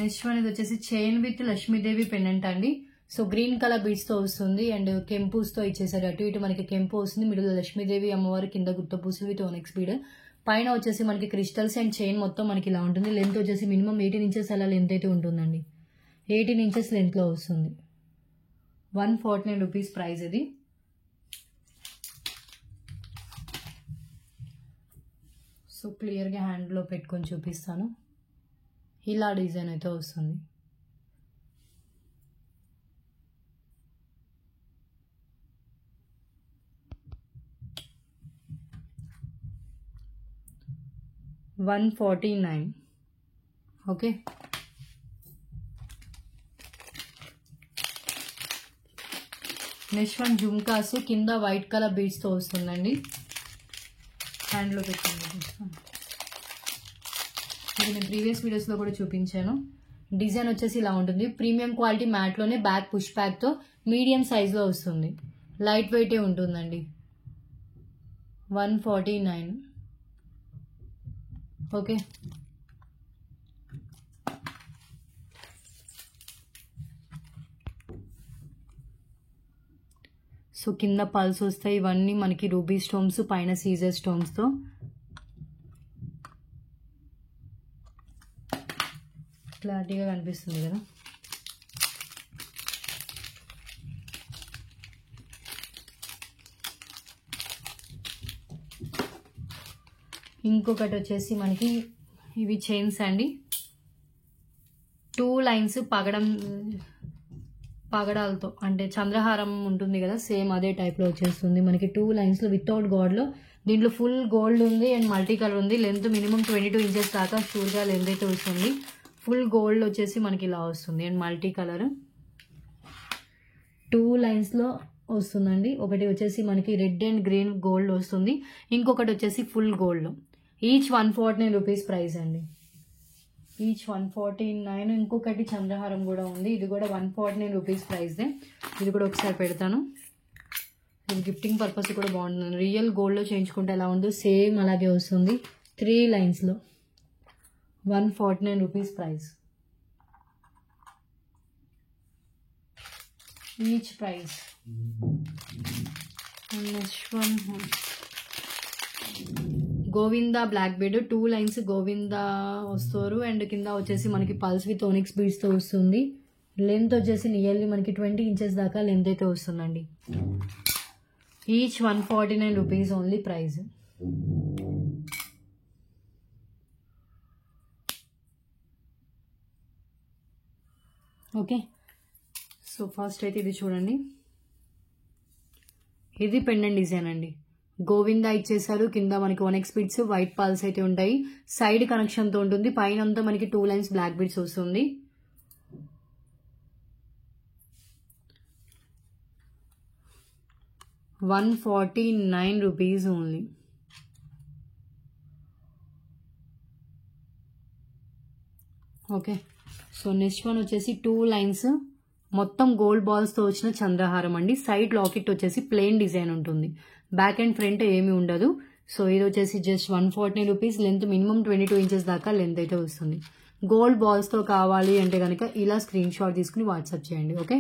నెక్స్ట్ వన్ ఇది వచ్చేసి చైన్ విత్ లక్ష్మీదేవి పెండెంట్ అండి. సో గ్రీన్ కలర్ బీడ్స్తో వస్తుంది అండ్ కెంపూస్తో ఇచ్చేసారు. అటు ఇటు మనకి కెంపు వస్తుంది. మిడిల్ లక్ష్మీదేవి అమ్మవారి, కింద గుత్త పూసలు విత్ ఓనెక్స్ బీడ్. పైన వచ్చేసి మనకి క్రిస్టల్స్ అండ్ చైన్ మొత్తం మనకి ఇలా ఉంటుంది. లెంత్ వచ్చేసి మినిమం 18 ఇంచెస్ అలా లెంత్ అయితే ఉంటుందండి. 18 ఇంచెస్ లెంత్లో వస్తుంది. 149 రూపీస్ ప్రైస్ ఇది. సో క్లియర్గా హ్యాండ్లో పెట్టుకొని చూపిస్తాను. ఇలా డిజైన్ అయితే వస్తుంది. $149. ఓకే, నెక్స్ట్ వన్ జుమ్కాస్ కింద వైట్ కలర్ బీడ్స్తో వస్తుందండి. హ్యాండ్లో పెట్టుకుంది. ఇది నేను ప్రీవియస్ వీడియోస్లో కూడా చూపించాను. డిజైన్ వచ్చేసి ఇలా ఉంటుంది. ప్రీమియం క్వాలిటీ మ్యాట్లోనే బ్యాక్ పుష్ బ్యాక్తో మీడియం సైజ్లో వస్తుంది. లైట్ వెయిటే ఉంటుందండి. 149. ఓకే, సో కింద పల్స్ వస్తాయి. ఇవన్నీ మనకి రూబీ స్టోన్స్, పైన సీజర్ స్టోన్స్తో. క్లారిటీగా కనిపిస్తుంది కదా. ఇంకొకటి వచ్చేసి మనకి ఇవి చైన్స్ అండి. 2 లైన్స్ పగడాలతో అంటే చంద్రహారం ఉంటుంది కదా, సేమ్ అదే టైప్లో వచ్చేస్తుంది మనకి 2 లైన్స్లో వితౌట్ గాడ్లో. దీంట్లో ఫుల్ గోల్డ్ ఉంది అండ్ మల్టీ కలర్ ఉంది. లెంత్ మినిమం 22 ఇంచెస్ దాకా షూర్గా లెంత్ అయితే వస్తుంది. ఫుల్ గోల్డ్ వచ్చేసి మనకి ఇలా వస్తుంది అండ్ మల్టీ కలర్ 2 లైన్స్లో వస్తుందండి. ఒకటి వచ్చేసి మనకి రెడ్ అండ్ గ్రీన్ గోల్డ్ వస్తుంది, ఇంకొకటి వచ్చేసి full gold. Each 149 rupees price అండి. ఈచ్ 149. ఇంకొకటి చంద్రహారం కూడా ఉంది, ఇది కూడా 149 రూపీస్ ప్రైస్దే. ఇది కూడా ఒకసారి పెడతాను. ఇది గిఫ్టింగ్ పర్పస్ కూడా బాగుంటుంది. రియల్ గోల్డ్లో చేయించుకుంటే ఎలా ఉందో సేమ్ అలాగే వస్తుంది. 3 లైన్స్లో 149 rupees price. Each price. Next one Govinda black bead 2 lines Govinda వస్తారు అండ్ కింద వచ్చేసి మనకి పల్స్ విత్ ఓనిక్స్ బీడ్స్తో వస్తుంది. లెంత్ వచ్చేసి నియర్లీ మనకి 20 ఇంచెస్ దాకా లెంత్ అయితే వస్తుందండి. Each 149 rupees only price. Okay, so first అయితే ఇది చూడండి, ఇది పెండెంట్ డిజైన్ అండి. గోవిందా ఇచ్చేసారు, కింద మనకి 1x బీడ్స్ వైట్ పాల్స్ అయితే ఉంటాయి, సైడ్ కనెక్షన్తో ఉంటుంది, పైన అంతా మనకి 2 లైన్స్ బ్లాక్ బీడ్స్ వస్తుంది. ₹149 only. Okay, so next one వచ్చేసి 2 లైన్స్ మొత్తం గోల్డ్ బాల్స్తో వచ్చిన చంద్రహారం అండి. సైడ్ లాకెట్ వచ్చేసి ప్లెయిన్ డిజైన్ ఉంటుంది, బ్యాక్ అండ్ ఫ్రంట్ ఏమీ ఉండదు. సో ఇది వచ్చేసి just 149 rupees. Length minimum 22 inches దాకా లెంత్ అయితే వస్తుంది. గోల్డ్ బాల్స్తో కావాలి అంటే కనుక ఇలా స్క్రీన్ షాట్ తీసుకుని వాట్సాప్ చేయండి. ఓకే,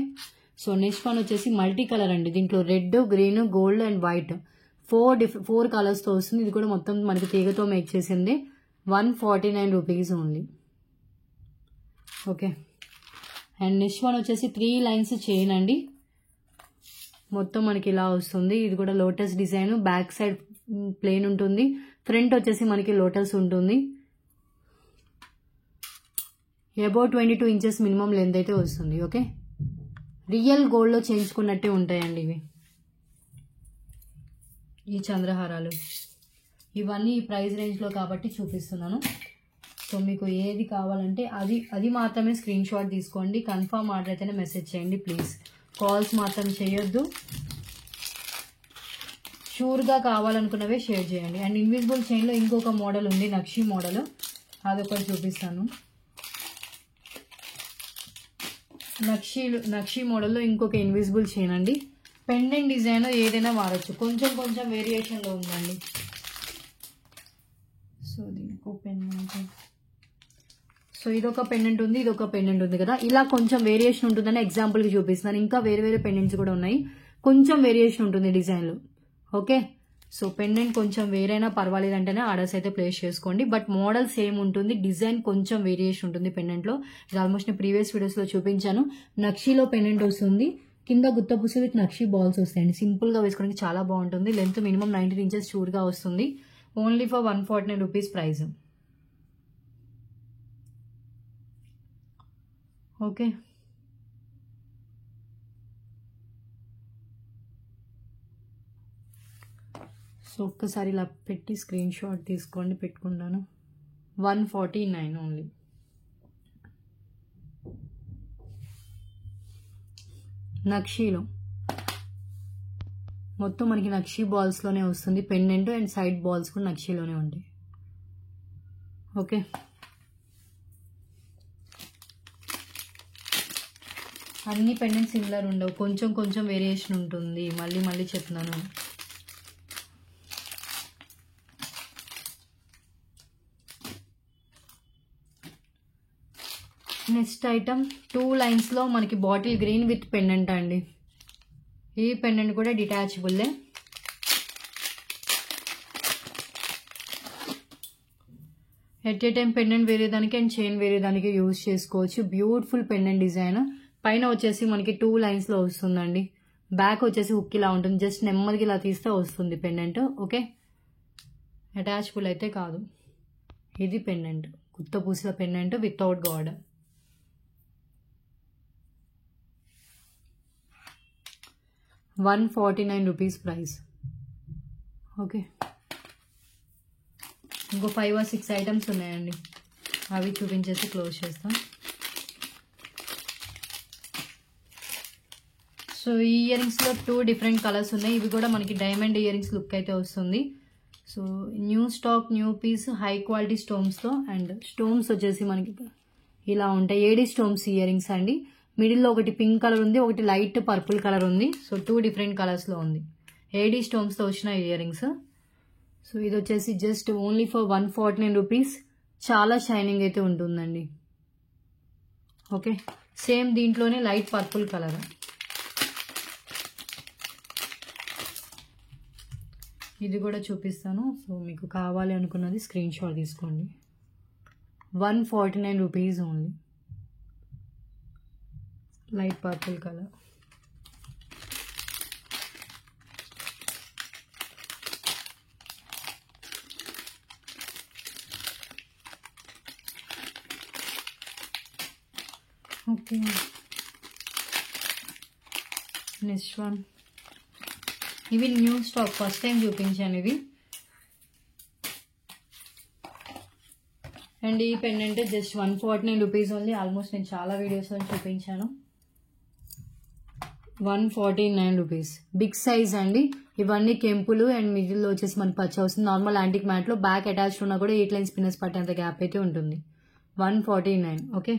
సో నెక్స్ట్ వన్ వచ్చేసి మల్టీ కలర్ అండి. దీంట్లో red, green, gold and white 4 కలర్స్తో వస్తుంది. ఇది కూడా మొత్తం మనకి తీగతో మేక్ చేసింది. 149 rupees only. Okay, and next one వచ్చేసి 3 లైన్స్ చైన్ అండి. మొత్తం మనకి ఇలా వస్తుంది. ఇది కూడా lotus design, back side plain ఉంటుంది, ఫ్రంట్ వచ్చేసి మనకి లోటస్ ఉంటుంది. అబౌట్ 22 ఇంచెస్ మినిమం లెంత్ అయితే వస్తుంది. ఓకే, రియల్ గోల్డ్లో చేయించుకున్నట్టే ఉంటాయండి ఇవి, ఈ చంద్రహారాలు. ఇవన్నీ ఈ ప్రైస్ రేంజ్లో కాబట్టి చూపిస్తున్నాను. సో మీకు ఏది కావాలంటే అది మాత్రమే స్క్రీన్ షాట్ తీసుకోండి. కన్ఫర్మ్ ఆర్డర్ అయితేనే మెసేజ్ చేయండి ప్లీజ్. కాల్స్ మాత్రం చేయొద్దు. షూర్గా కావాలనుకున్నవే షేర్ చేయండి. అండ్ ఇన్విజిబుల్ చైన్లో ఇంకొక మోడల్ ఉంది, నక్షి మోడల్, అదొకటి చూపిస్తాను. నక్షి మోడల్లో ఇంకొక ఇన్విజిబుల్ చైన్ అండి. పెండెంట్ డిజైన్ ఏదైనా వాడచ్చు, కొంచెం వేరియేషన్లో ఉందండి. సో దీనికి పెండెంట్, సో ఇదొక పెండెంట్ ఉంది, ఇదొక పెండెంట్ ఉంది కదా, ఇలా కొంచెం వేరియేషన్ ఉంటుందని ఎగ్జాంపుల్కి చూపిస్తున్నాను. ఇంకా వేరే పెండెంట్స్ కూడా ఉన్నాయి, కొంచెం వేరియేషన్ ఉంటుంది డిజైన్లో. ఓకే, సో పెండెంట్ కొంచెం వేరైనా పర్వాలేదు అంటేనే ఆర్డర్స్ అయితే ప్లేస్ చేసుకోండి. బట్ మోడల్ సేమ్ ఉంటుంది, డిజైన్ కొంచెం వేరియేషన్ ఉంటుంది పెండెంట్లో. ఇది ఆల్మోస్ట్ నేను ప్రీవియస్ వీడియోస్లో చూపించాను. నక్షిలో పెండెంట్ వస్తుంది, కింద గుత్త పూస విత్ నక్షి బాల్స్ వస్తాయండి. సింపుల్గా వేసుకోవడానికి చాలా బాగుంటుంది. లెంత్ మినిమం 19 ఇంచెస్ షూర్గా వస్తుంది. Only for 149 rupees price. Okay, so ఒక్కసారి ఇలా పెట్టి స్క్రీన్ షాట్ తీసుకోండి, పెట్టుకుంటాను. 149 ఓన్లీ. నక్షీలో మొత్తం మనకి నక్షి బాల్స్లోనే వస్తుంది పెండెంట్, అండ్ సైడ్ బాల్స్ కూడా నక్షిలోనే ఉంటాయి. ఓకే, అన్ని పెండెంట్ సిమిలర్ ఉండవు, కొంచెం వేరియేషన్ ఉంటుంది. మళ్ళీ చెప్తున్నాను. నెక్స్ట్ ఐటమ్ 2 లైన్స్లో మనకి బాటిల్ గ్రీన్ విత్ పెండెంట్ అండి. ఈ పెండెంట్ కూడా డిటాచబుల్లే. ఎట్ ఏ టైం పెండెంట్ వేరే దానికి అండ్ చైన్ వేరే దానికి యూజ్ చేసుకోవచ్చు. Beautiful pendant design. పైన వచ్చేసి మనకి 2 లైన్స్లో వస్తుందండి. బ్యాక్ వచ్చేసి హుక్ ఇలా ఉంటుంది, జస్ట్ నెమ్మదిగా ఇలా తీస్తే వస్తుంది పెండెంట్. ఓకే, అటాచబుల్ అయితే కాదు. ఇది పెండెంట్, గుత్త పూసల pendant without God. 149 rupees price. Okay, ఇంకో 5 or 6 ఐటమ్స్ ఉన్నాయండి, అవి చూపించేసి క్లోజ్ చేస్తాం. సో ఈ ఇయర్ రింగ్స్లో 2 డిఫరెంట్ కలర్స్ ఉన్నాయి. ఇవి కూడా మనకి డైమండ్ ఇయర్ రింగ్స్ లుక్ అయితే వస్తుంది. So new stock, new piece, high quality స్టోన్స్తో. అండ్ స్టోన్స్ వచ్చేసి మనకి ఇలా ఉంటాయి. ఏడీ స్టోన్స్ ఇయర్ రింగ్స్ అండి. మిడిల్లో ఒకటి పింక్ కలర్ ఉంది, ఒకటి లైట్ పర్పుల్ కలర్ ఉంది. సో 2 డిఫరెంట్ కలర్స్లో ఉంది. ఏడీ స్టోన్స్తో వచ్చిన ఇయర్ రింగ్స్. సో ఇది వచ్చేసి జస్ట్ ఓన్లీ ఫర్ 149 రూపీస్. చాలా షైనింగ్ అయితే ఉంటుందండి. ఓకే, సేమ్ దీంట్లోనే లైట్ పర్పుల్ కలర్. ఇది కూడా చూపిస్తాను. సో మీకు కావాలి అనుకున్నది స్క్రీన్ షాట్ తీసుకోండి. 149 rupees only, light purple colour. Okay, next one. ఇవి న్యూ స్టాక్, ఫస్ట్ టైం చూపించాను ఇవి. అండ్ ఈ pendant just 149 rupees only. Almost నేను చాలా వీడియోస్లో చూపించాను. 149 రూపీస్, బిగ్ సైజ్ అండి. ఇవన్నీ కెంపులు అండ్ మిడిల్లో వచ్చేసి మనకి పచ్చ వస్తుంది. నార్మల్ యాంటిక్ మ్యాట్లో బ్యాక్ అటాచ్ ఉన్నా కూడా 8 లైన్ స్పిన్నర్స్ పట్టేంత గ్యాప్ అయితే ఉంటుంది. 149. ఓకే,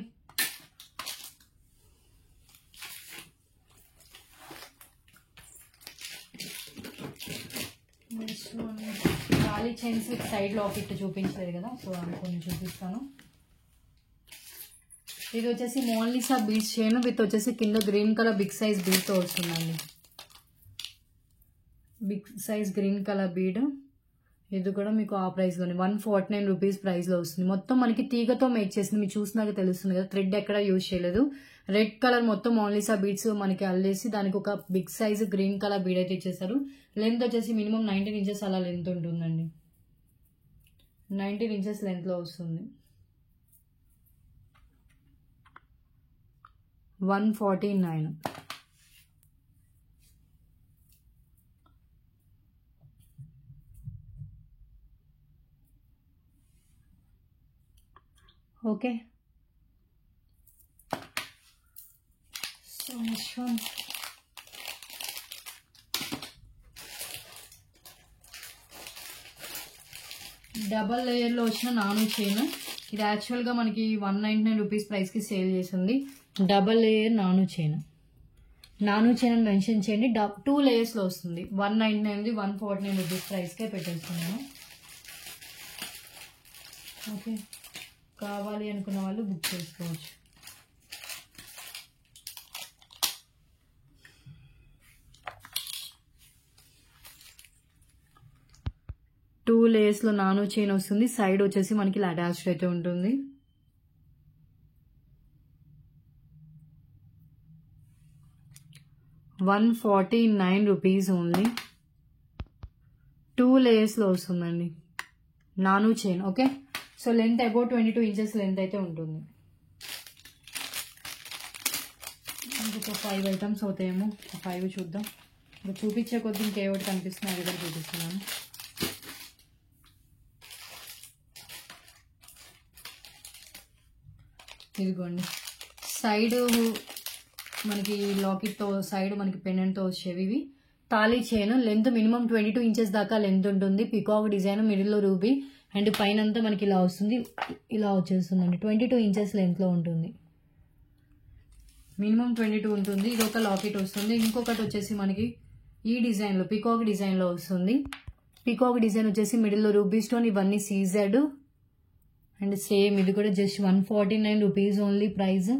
ఖాళీ చైన్స్ సైడ్ లాకెట్ చూపించలేదు కదా, సో అవి కొన్ని చూపిస్తాను. ఇది వచ్చేసి మోనాలిసా బీడ్స్ చైన్ విత్ వచ్చేసి కింద గ్రీన్ కలర్ బిగ్ సైజ్ బీడ్తో వస్తుందండి. Big size green colour bead. ఇది కూడా మీకు ఆ ప్రైస్లోనే 149 రూపీస్ ప్రైస్లో వస్తుంది. మొత్తం మనకి తీగతో మేక్ చేసింది, మీరు చూసినాక తెలుస్తుంది కదా. థ్రెడ్ ఎక్కడ యూజ్ చేయలేదు. రెడ్ కలర్ మొత్తం మోనాలిసా బీడ్స్ మనకి అల్లేసి దానికి ఒక big size green colour bead అయితే ఇచ్చేసారు. లెంత్ వచ్చేసి మినిమం 19 ఇంచెస్ అలా లెంత్ ఉంటుందండి. 19 ఇంచెస్ లెంత్లో వస్తుంది. 149. Okay, so next one. Double లేయర్లో వచ్చిన నాను చైన్. ఇది యాక్చువల్గా మనకి 199 రూపీస్ ప్రైస్కి సేల్ చేసింది. డబల్ లేయర్ నాను చైన్. నాను చైన్ అని మెన్షన్ చేయండి. 2 లేయర్స్లో వస్తుంది. 199, 149 రూపీస్ ప్రైస్కే పెట్టేస్తున్నాను. ఓకే, కావాలి అనుకున్న వాళ్ళు బుక్ చేసుకోవచ్చు. టూ లేయర్స్లో నానో చైన్ వస్తుంది. సైడ్ వచ్చేసి మనకి ఇలా అటాచ్డ్ అయితే ఉంటుంది. ₹149 ఓన్లీ. 2 లేయర్స్లో వస్తుందండి నాను chain. Okay, so length about 22 inches length అయితే ఉంటుంది. ఇంకొక 5 ఐటమ్స్ అవుతాయేమో, 5 చూద్దాం. ఇంకా చూపించే కొద్ది ఇంకే ఒకటి కనిపిస్తున్నాయి, అది కూడా చూపిస్తున్నాను. ఇదిగోండి, సైడ్ మనకి లాకెట్తో సైడ్ మనకి పెండెంట్తో వచ్చేవి ఇవి. Thali chain. Length minimum 22 inches దాకా లెంత్ ఉంటుంది. పికాక్ డిజైన్, మిడిల్లో రూబీ అండ్ పైన అంతా మనకి ఇలా వస్తుంది. ఇలా వచ్చేస్తుందండి. 22 ఇంచెస్ లెంత్లో ఉంటుంది. మినిమం 22 ఉంటుంది. ఇది ఒక లాకెట్ వస్తుంది. ఇంకొకటి వచ్చేసి మనకి ఈ డిజైన్లో పికాక్ డిజైన్లో వస్తుంది. పికాక్ డిజైన్ వచ్చేసి మిడిల్లో రూబీ స్టోన్, ఇవన్నీ సీజెడ్ అండ్ సేమ్. ఇది కూడా just ₹149 only price.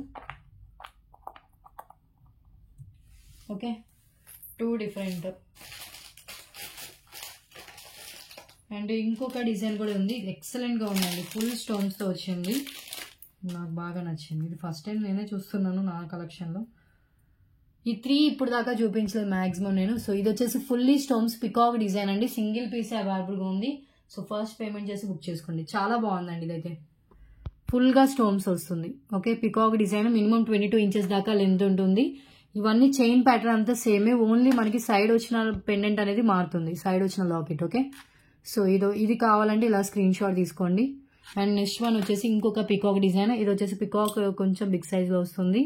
Okay, 2 different. And ఇంకొక డిజైన్ కూడా ఉంది. ఎక్సలెంట్గా ఉందండి. ఫుల్ స్టోన్స్తో వచ్చింది. నాకు బాగా నచ్చింది. ఇది ఫస్ట్ టైం నేనే చూస్తున్నాను నా కలెక్షన్లో. ఈ 3 ఇప్పుడు దాకా చూపించలేదు మ్యాక్సిమం నేను. సో ఇది వచ్చేసి ఫుల్లీ స్టోన్స్ పికాక్ డిజైన్ అండి. సింగిల్ పీస్ అవైలబుల్గా ఉంది. సో ఫస్ట్ పేమెంట్ చేసి బుక్ చేసుకోండి. చాలా బాగుందండి. ఇదైతే ఫుల్గా స్టోన్స్ వస్తుంది. Okay, peacock design. Minimum 22 inches దాకా లెంత్ ఉంటుంది. ఇవన్నీ చైన్ ప్యాటర్న్ అంతా సేమే, ఓన్లీ మనకి సైడ్ వచ్చిన పెండెంట్ అనేది మారుతుంది, సైడ్ వచ్చిన లాకెట్. ఓకే, సో ఇది కావాలంటే ఇలా స్క్రీన్ షాట్ తీసుకోండి. అండ్ నెక్స్ట్ వన్ వచ్చేసి ఇంకొక పికాక్ డిజైన్. ఇది వచ్చేసి పికాక్ కొంచెం బిగ్ సైజ్లో వస్తుంది.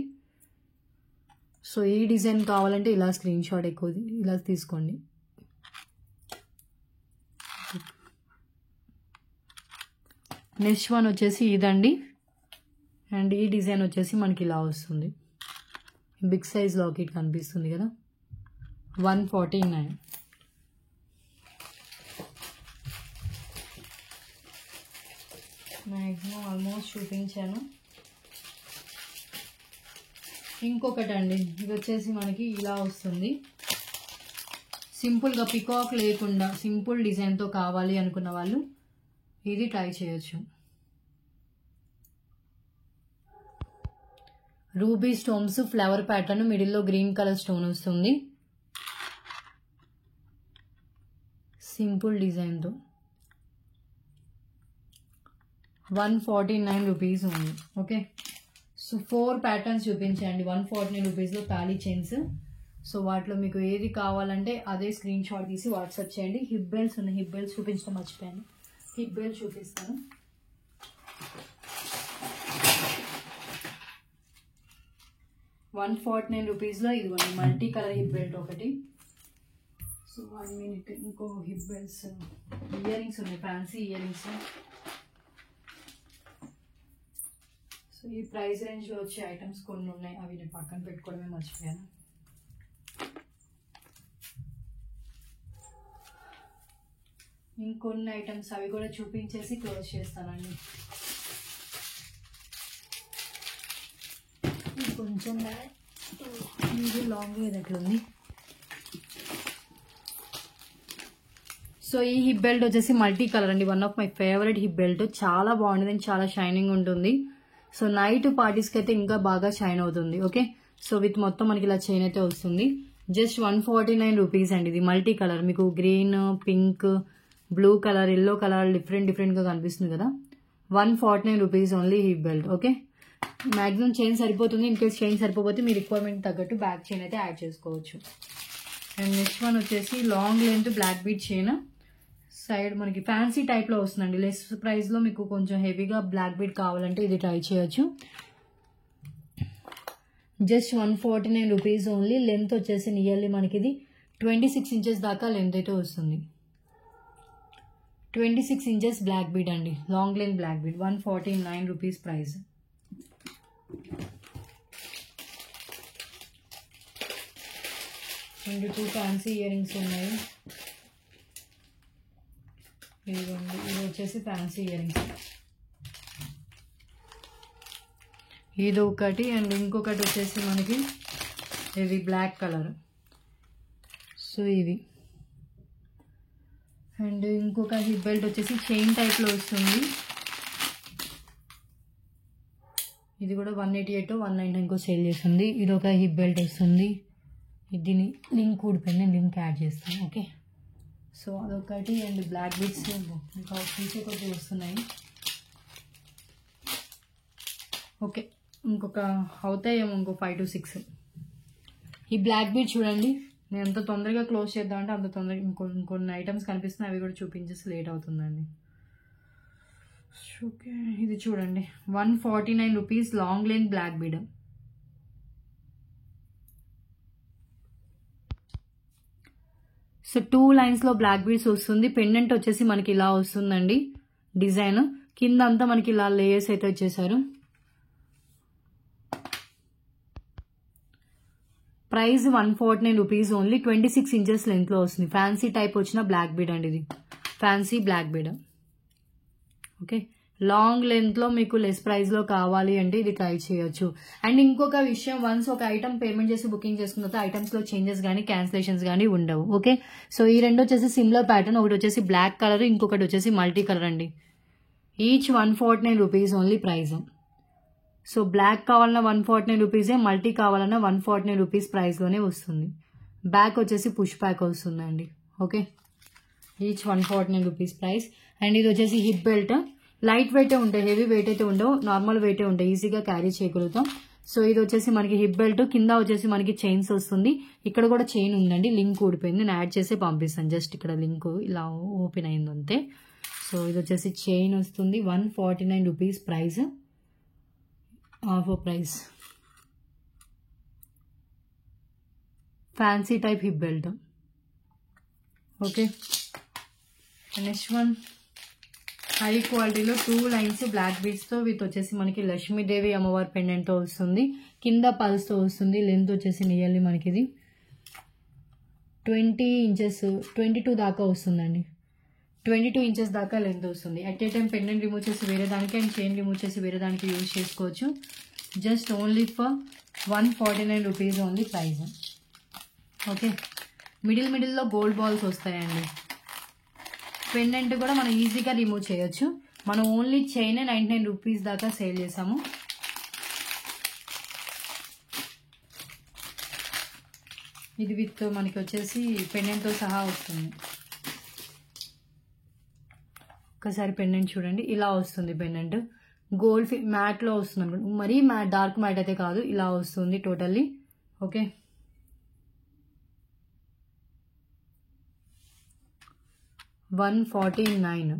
సో ఈ డిజైన్ కావాలంటే ఇలా స్క్రీన్ షాట్ ఎక్కువ ఇలా తీసుకోండి. నెక్స్ట్ వన్ వచ్చేసి ఇదండి. అండ్ ఈ డిజైన్ వచ్చేసి మనకి ఇలా వస్తుంది, బిగ్ సైజ్ లాకెట్ కనిపిస్తుంది కదా, 149. మ్యాక్సిమం ఆల్మోస్ట్ చూపించాను. ఇంకొకటి అండి, ఇది వచ్చేసి మనకి ఇలా వస్తుంది. సింపుల్గా పికాక్ లేకుండా సింపుల్ డిజైన్తో కావాలి అనుకున్న వాళ్ళు ఇది ట్రై చేయొచ్చు. రూబీ స్టోన్స్ ఫ్లవర్ ప్యాటర్న్, మిడిల్లో గ్రీన్ కలర్ స్టోన్ వస్తుంది, సింపుల్ డిజైన్తో 149 రూపీస్ ఉంది. ఓకే, సో 4 ప్యాటర్న్స్ చూపించండి 149 రూపీస్లో తాళీ చైన్స్. సో వాటిలో మీకు ఏది కావాలంటే అదే స్క్రీన్ షాట్ తీసి వాట్సాప్ చేయండి. హిప్ బెల్ట్స్ ఉన్నాయి, హిప్ బెల్ట్స్ చూపించడం మర్చిపోయాను, హిప్ బెల్ట్ చూపిస్తాను. 149 రూపీస్లో ఇది మల్టీ కలర్ హిప్ బెల్ట్ ఒకటి. సో 1 మినిట్, ఇంకో హిప్ బెల్ట్స్, ఇయర్ రింగ్స్ ఉన్నాయి, ఫ్యాన్సీ ఇయర్ రింగ్స్. సో ఈ ప్రైస్ రేంజ్లో వచ్చే ఐటమ్స్ కొన్ని ఉన్నాయి, అవి నేను పక్కన పెట్టుకోవడమే మర్చిపోయాను. ఇంకొన్ని ఐటమ్స్ అవి కూడా చూపించేసి క్లోజ్ చేస్తానండి. కొంచెం ఇది లాంగ్ ఎట్లుంది. సో ఈ హిప్ బెల్ట్ వచ్చేసి మల్టీ కలర్ అండి, one of my favourite hip belt. చాలా బాగుంటుంది అండ్ చాలా షైనింగ్ ఉంటుంది. సో నైట్ పార్టీస్కి అయితే ఇంకా బాగా షైన్ అవుతుంది. ఓకే, సో విత్ మొత్తం మనకి ఇలా చైన్ అయితే వస్తుంది. జస్ట్ 149 రూపీస్ అండి. ఇది మల్టీ కలర్, మీకు green, pink, blue colour, yellow colour డిఫరెంట్గా కనిపిస్తుంది కదా. 149 rupees only hip belt. Okay, maximum chain సరిపోతుంది. ఇన్ కేస్ చైన్ సరిపోతే మీ రిక్వైర్మెంట్ తగ్గట్టు బ్యాక్ చైన్ అయితే యాడ్ చేసుకోవచ్చు. అండ్ నెక్స్ట్ వన్ వచ్చేసి long length black bead chain, side మనకి ఫ్యాన్సీ టైప్లో వస్తుందండి. లెస్ ప్రైస్లో మీకు కొంచెం హెవీగా బ్లాక్ బీట్ కావాలంటే ఇది ట్రై చేయొచ్చు. Just 149 rupees only. లెంత్ వచ్చేసి నియర్లీ మనకి ఇది 26 ఇంచెస్ దాకా లెంత్ అయితే వస్తుంది. 26 ఇంచెస్ బ్లాక్ బీడ్ అండి, long length black bead. 149 rupees price. And 2 fancy earrings ఉన్నాయి. ఇది వచ్చేసి ఫ్యాన్సీ ఇయర్ రింగ్స్, ఇది ఒకటి. అండ్ ఇంకొకటి వచ్చేసి మనకి ఇది బ్లాక్ కలర్. సో ఇవి. అండ్ ఇంకొక హిప్ బెల్ట్ వచ్చేసి చైన్ టైప్లో వస్తుంది. ఇది కూడా 188 199 సేల్ చేస్తుంది. ఇది ఒక హిప్ బెల్ట్ వస్తుంది. దీని లింక్ ఊడిపోయింది, నేను లింక్ యాడ్ చేస్తాను. ఓకే, సో అదొకటి. అండ్ బ్లాక్ బీట్స్ ఇంకా తీసే కొద్దిగా వస్తున్నాయి. ఓకే, ఇంకొక అవుతాయేమో, ఇంకో 5 to 6. ఈ బ్లాక్ బీట్ చూడండి, నేను ఎంత తొందరగా క్లోజ్ చేద్దామంటే అంత తొందరగా ఇంకొన్ని ఐటమ్స్ కనిపిస్తున్నాయి, అవి కూడా చూపించేసి లేట్ అవుతుందండి. ఓకే, ఇది చూడండి 149 rupees long length black bead. So 2 లైన్స్లో బ్లాక్ బీడ్స్ వస్తుంది. పెండెంట్ వచ్చేసి మనకి ఇలా వస్తుందండి డిజైన్. కింద అంతా మనకి ఇలా లేయర్స్ అయితే వచ్చేసారు. Price 149 rupees only. 26 ఇంచెస్ లెంత్లో వస్తుంది. ఫ్యాన్సీ టైప్ వచ్చిన బ్లాక్ బీడ్ అండి, ఇది fancy black bead. Okay, long లెంత్లో మీకు లెస్ ప్రైస్లో కావాలి అంటే ఇది ట్రై చేయొచ్చు. అండ్ ఇంకొక విషయం, వన్స్ ఒక ఐటమ్ పేమెంట్ చేసి బుకింగ్ చేసుకున్న తర్వాత ఐటమ్స్లో చేంజెస్ కానీ క్యాన్సిలేషన్స్ కానీ ఉండవు. ఓకే, సో ఈ రెండు వచ్చేసి సిమిలర్ ప్యాటర్న్, ఒకటి వచ్చేసి బ్లాక్ కలర్, ఇంకొకటి వచ్చేసి మల్టీ కలర్ అండి. Each 149 rupees only price. So black కావాలన్నా 149 రూపీసే, మల్టీ కావాలన్నా 149 రూపీస్ ప్రైస్లోనే వస్తుంది. బ్యాక్ వచ్చేసి పుష్ బ్యాక్ వస్తుందండి. Okay, each 149 rupees price. And ఇది వచ్చేసి హిప్ బెల్ట్. లైట్ వెయిటే ఉంటాయి, హెవీ వెయిట్ అయితే ఉండవు, నార్మల్ వెయిటే ఉంటాయి, ఈజీగా క్యారీ చేయగలుగుతాం. సో ఇది వచ్చేసి మనకి హిప్ బెల్ట్, కింద వచ్చేసి మనకి చైన్స్ వస్తుంది. ఇక్కడ కూడా చైన్ ఉందండి, లింక్ ఊడిపోయింది, నేను యాడ్ చేసి పంపిస్తాను. జస్ట్ ఇక్కడ లింక్ ఇలా ఓపెన్ అయింది అంతే. సో ఇది వచ్చేసి చైన్ వస్తుంది. 149 rupees price, offer price. Fancy type hip belt. Okay, next one high క్వాలిటీలో 2 లైన్స్ బ్లాక్ బీడ్స్తో విత్ వచ్చేసి మనకి లక్ష్మీదేవి అమ్మవారి పెండెంట్తో వస్తుంది. కింద పల్స్తో వస్తుంది. లెంత్ వచ్చేసి నియర్లీ మనకి ఇది 20 ఇంచెస్ 22 దాకా వస్తుందండి. 22 ఇంచెస్ దాకా లెంత్ వస్తుంది. At a time pendant remove చేసి వేరే దానికి అండ్ చైన్ రిమూవ్ చేసి వేరే దానికి యూజ్ చేసుకోవచ్చు. Just only for 149 rupees only price. Okay, మిడిల్లో గోల్డ్ బాల్స్ వస్తాయండి. పెండెంట్ కూడా మనం ఈజీగా రిమూవ్ చేయొచ్చు. మనం ఓన్లీ చైన్ 99 రూపీస్ దాకా సేల్ చేసాము. ఇది విత్ మనకి వచ్చేసి పెండెంట్తో సహా వస్తుంది. ఒకసారి పెండెంట్ చూడండి, ఇలా వస్తుంది పెండెంట్. గోల్డ్ మ్యాట్లో వస్తుంది అనుకోండి, మరీ డార్క్ మ్యాట్ అయితే కాదు, ఇలా వస్తుంది totally. Okay, $149.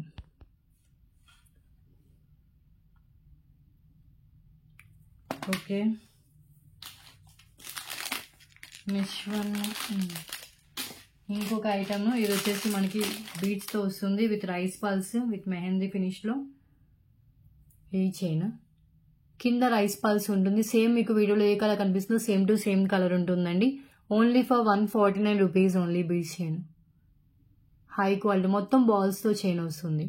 Okay, next one ఇంకొక ఐటమ్. ఇది వచ్చేసి మనకి బీడ్స్తో వస్తుంది with rice pearls with mehndi ఫినిష్లో. ఈ చైన్ కింద రైస్ పల్స్ ఉంటుంది. సేమ్ మీకు వీడియోలో ఏ కలర్ కనిపిస్తుందో సేమ్ టు సేమ్ కలర్ ఉంటుందండి. Only for 149 rupees only beads chain. High quality, మొత్తం బాల్స్తో చైన్ వస్తుంది.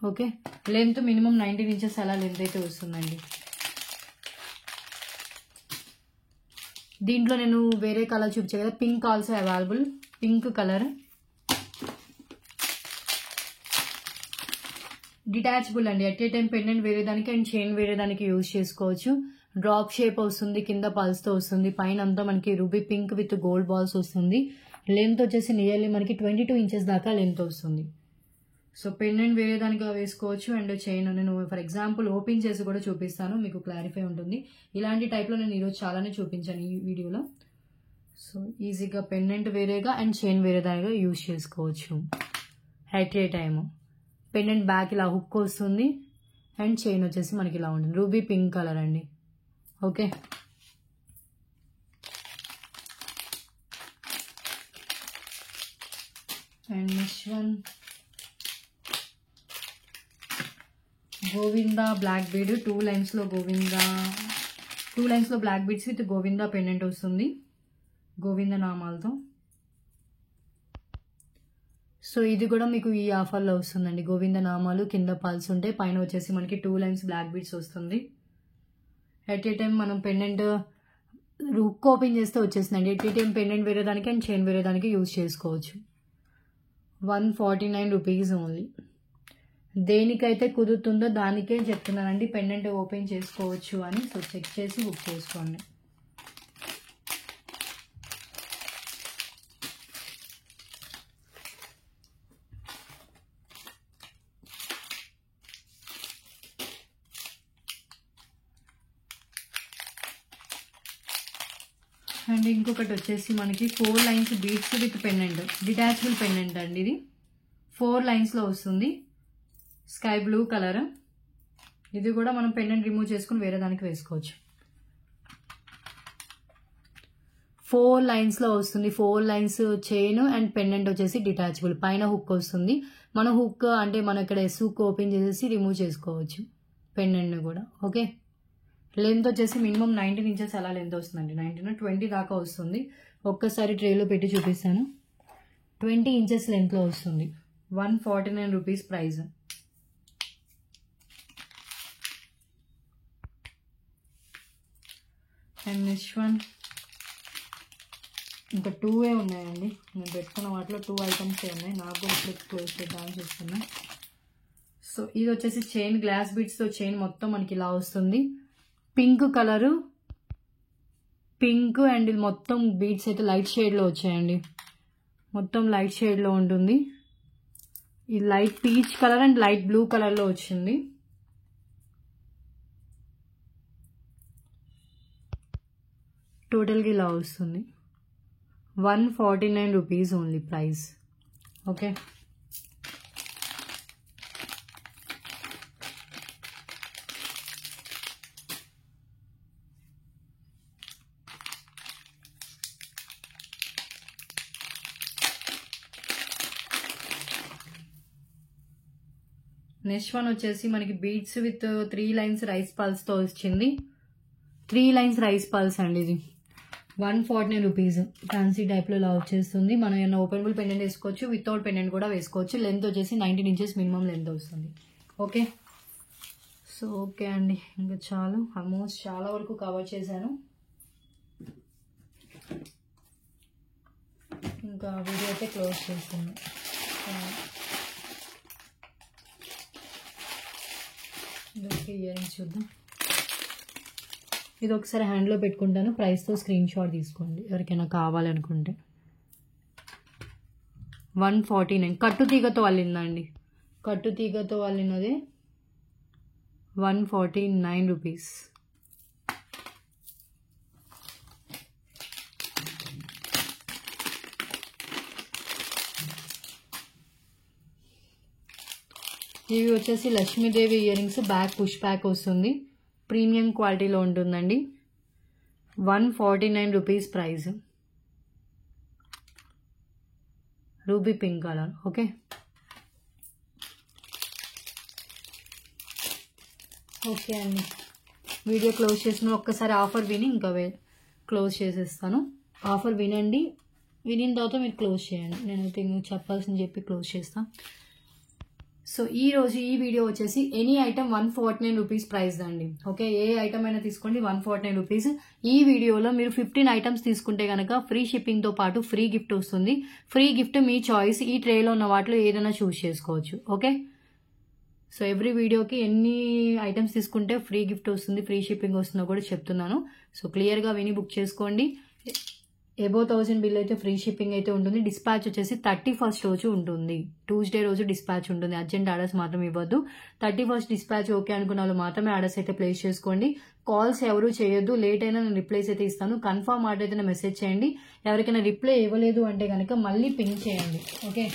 ఓకే, లెంత్ మినిమం 19 ఇంచెస్ అలా లెంత్ అయితే వస్తుందండి. దీంట్లో నేను వేరే కలర్ చూపించాను కదా, pink also available. Pink colour detachable అండి. అట్ ఏ టైం పెండెంట్ వేరే దానికి అండ్ చైన్ వేరే దానికి యూజ్ చేసుకోవచ్చు. డ్రాప్ షేప్ వస్తుంది, కింద పల్స్తో వస్తుంది, పైన అంతా మనకి ruby pink with gold balls వస్తుంది. లెంత్ వచ్చేసి నియర్లీ మనకి 22 ఇంచెస్ దాకా లెంత్ వస్తుంది. సో పెండెంట్ వేరే దానికి వేసుకోవచ్చు అండ్ చైన్ నేను ఫర్ ఎగ్జాంపుల్ ఓపెన్ చేసి కూడా చూపిస్తాను, మీకు క్లారిఫై ఉంటుంది. ఇలాంటి టైప్లో నేను ఈరోజు చాలానే చూపించాను ఈ వీడియోలో. సో ఈజీగా పెండెంట్ వేరేగా అండ్ చైన్ వేరే దానిగా యూజ్ చేసుకోవచ్చు at a time. Pendant back ఇలా హుక్ వస్తుంది అండ్ చైన్ వచ్చేసి మనకి ఇలా ఉంటుంది. రూబీ పింక్ కలర్ అండి. Okay, and next one Govinda black bead. 2 లైన్స్లో గోవిందా, 2 లైన్స్లో black beads with Govinda pendant వస్తుంది గోవింద నామాలతో. సో ఇది కూడా మీకు ఈ ఆఫర్లో వస్తుందండి. గోవింద నామాలు కింద పల్స్ ఉంటాయి, పైన వచ్చేసి మనకి 2 లైన్స్ బ్లాక్ బీడ్స్ వస్తుంది. ఎట్ ఏ టైం మనం పెండెంట్ హుక్ ఓపెన్ చేస్తే వచ్చేసిందండి. ఎట్ ఏ టైం పెండెంట్ వేరే దానికి అండ్ చైన్ వేరే దానికి యూజ్ చేసుకోవచ్చు. 149 రూపీస్ ఓన్లీ. దేనికైతే కుదురుతుందో దానికే చెప్తున్నానండి, పెండెంట్ ఓపెన్ చేసుకోవచ్చు అని. సో చెక్ చేసి బుక్ చేసుకోండి. అండ్ ఇంకొకటి వచ్చేసి మనకి 4 lines beads with pendant, detachable pendant అండి. ఇది 4 లైన్స్లో వస్తుంది, స్కై బ్లూ కలర్. ఇది కూడా మనం పెండెంట్ రిమూవ్ చేసుకుని వేరే దానికి వేసుకోవచ్చు. 4 లైన్స్లో వస్తుంది. 4 లైన్స్ చైన్ అండ్ పెండెంట్ వచ్చేసి డిటాచబుల్, పైన హుక్ వస్తుంది. మన హుక్ అంటే మన ఇక్కడ హుక్ ఓపెన్ చేసేసి రిమూవ్ చేసుకోవచ్చు పెండెంట్ కూడా. ఓకే, లెంత్ వచ్చేసి మినిమం 19 ఇంచెస్ అలా లెంత్ వస్తుందండి. 19 20 దాకా వస్తుంది. ఒక్కసారి ట్రేలో పెట్టి చూపిస్తాను. 20 ఇంచెస్ లెంత్లో వస్తుంది. 149 rupees price. And next one ఇంకా 2 ఉన్నాయండి. నేను పెట్టుకున్న వాటిలో 2 ఐటమ్స్ ఉన్నాయి. నాకు కూడా ఇప్పుడు క్లోజ్ చేద్దామని చూస్తున్నా. సో ఇది వచ్చేసి చైన్, గ్లాస్ బీడ్స్తో చైన్ మొత్తం మనకి ఇలా వస్తుంది. పింక్ కలరు, పింక్ అండ్ మొత్తం బీడ్స్ అయితే లైట్ షేడ్లో వచ్చాయండి. మొత్తం లైట్ షేడ్లో ఉంటుంది. ఈ light peach colour and light blue కలర్లో వచ్చింది. టోటల్గా ఇలా వస్తుంది 149 rupees only price. Okay, next one వచ్చేసి మనకి బీడ్స్ విత్ 3 లైన్స్ రైస్ పల్స్తో వచ్చింది. 3 లైన్స్ రైస్ పల్స్ అండి. ఇది 149 రూపీస్. ఫ్యాన్సీ టైప్లో ఇలా వచ్చేస్తుంది. మనం ఏమైనా ఓపెనబుల్ పెండెంట్ వేసుకోవచ్చు, వితౌట్ పెండెంట్ కూడా వేసుకోవచ్చు. లెంత్ వచ్చేసి 19 ఇంచెస్ మినిమం లెంత్ వస్తుంది. ఓకే, సో ఓకే అండి, ఇంకా చాలు, ఆల్మోస్ట్ చాలా వరకు కవర్ చేశాను. ఇంకా వీడియో అయితే క్లోజ్ చేస్తాను. ఇయర్ రింగ్స్ చూద్దాం. ఇది ఒకసారి హ్యాండ్లో పెట్టుకుంటాను. ప్రైస్తో స్క్రీన్ షాట్ తీసుకోండి ఎవరికైనా కావాలనుకుంటే. 149 కట్టుతీగతో అల్లిందండి. కట్టుతీగతో అల్లినది 149 రూపీస్. ఇవి వచ్చేసి Lakshmidevi ear rings. Back push back వస్తుంది. ప్రీమియం క్వాలిటీలో ఉంటుందండి. 149 rupees price. Ruby pink colour. Okay, okay అండి, వీడియో క్లోజ్ చేసిన ఒక్కసారి ఆఫర్ విని ఇంకా క్లోజ్ చేసేస్తాను. ఆఫర్ వినండి, వినిన తర్వాత మీరు క్లోజ్ చేయండి. నేనైతే మీకు చెప్పాల్సింది చెప్పి క్లోజ్ చేస్తాను. సో ఈ రోజు ఈ వీడియో వచ్చేసి ఎనీ ఐటమ్ 149 రూపీస్ ప్రైస్ అండి. ఓకే, ఏ ఐటమ్ అయినా తీసుకోండి 149 రూపీస్. ఈ వీడియోలో మీరు 15 ఐటమ్స్ తీసుకుంటే కనుక ఫ్రీ షిప్పింగ్తో పాటు ఫ్రీ గిఫ్ట్ వస్తుంది. ఫ్రీ గిఫ్ట్ మీ చాయిస్. ఈ ట్రేలో ఉన్న వాటిలో ఏదైనా చూస్ చేసుకోవచ్చు. ఓకే, సో ఎవ్రీ వీడియోకి ఎన్ని ఐటమ్స్ తీసుకుంటే ఫ్రీ గిఫ్ట్ వస్తుంది, ఫ్రీ షిప్పింగ్ వస్తుందో కూడా చెప్తున్నాను. సో క్లియర్గా విని బుక్ చేసుకోండి. అబోవ్ 1000 బిల్ అయితే ఫ్రీ షిప్పింగ్ అయితే ఉంటుంది. డిస్పాచ్ వచ్చేసి 31st రోజు ఉంటుంది. ట్యూస్డే రోజు డిస్పాచ్ ఉంటుంది. అర్జెంట్ ఆర్డర్స్ మాత్రం ఇవ్వద్దు. 31st డిస్పాచ్ ఓకే అనుకున్న వాళ్ళు మాత్రమే ఆర్డర్స్ అయితే ప్లేస్ చేసుకోండి. కాల్స్ ఎవరు చేయొద్దు. లేట్ అయినా నేను రిప్లైస్ అయితే ఇస్తాను. కన్ఫర్మ్ ఆర్డర్ అయితే మెసేజ్ చేయండి. ఎవరికైనా రిప్లై ఇవ్వలేదు అంటే కనుక మళ్ళీ పింక్ చేయండి. ఓకే,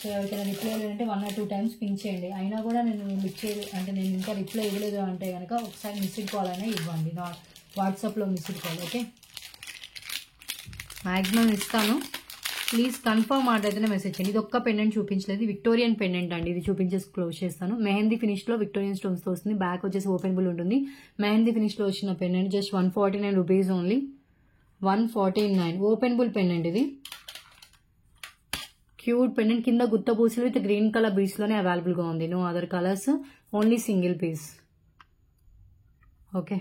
సో ఎవరికైనా రిప్లై ఇవ్వాలంటే 1 or 2 times పింక్ చేయండి. అయినా కూడా నేను నేను ఇంకా రిప్లై ఇవ్వలేదు అంటే కనుక ఒకసారి మిస్డ్ కాల్ అయినా ఇవ్వండి. నా వాట్సాప్లో మిస్డ్ కాల్. ఓకే, మ్యాక్సిమం ఇస్తాను. ప్లీజ్ కన్ఫర్మ్ ఆర్డర్ అయితేనే మెసేజ్ చేయండి. ఇది ఒక్క పెండెంట్ చూపించలేదు. విక్టోరియన్ పెండెంట్ అండి. ఇది చూపించేసి క్లోజ్ చేస్తాను. మెహందీ ఫినిష్లో విక్టోరియన్ స్టోన్స్తో వస్తుంది. బ్యాక్ వచ్చేసి ఓపెనబుల్ ఉంటుంది. మెహందీ ఫినిష్లో వచ్చిన pendant just 149 rupees only. 149 openable pendant. ఇది క్యూట్ పెండెంట్. కింద గుత్త పూసలు విత్ గ్రీన్ కలర్ బీడ్స్లోనే అవైలబుల్గా ఉంది. No other colours, only single piece. Okay,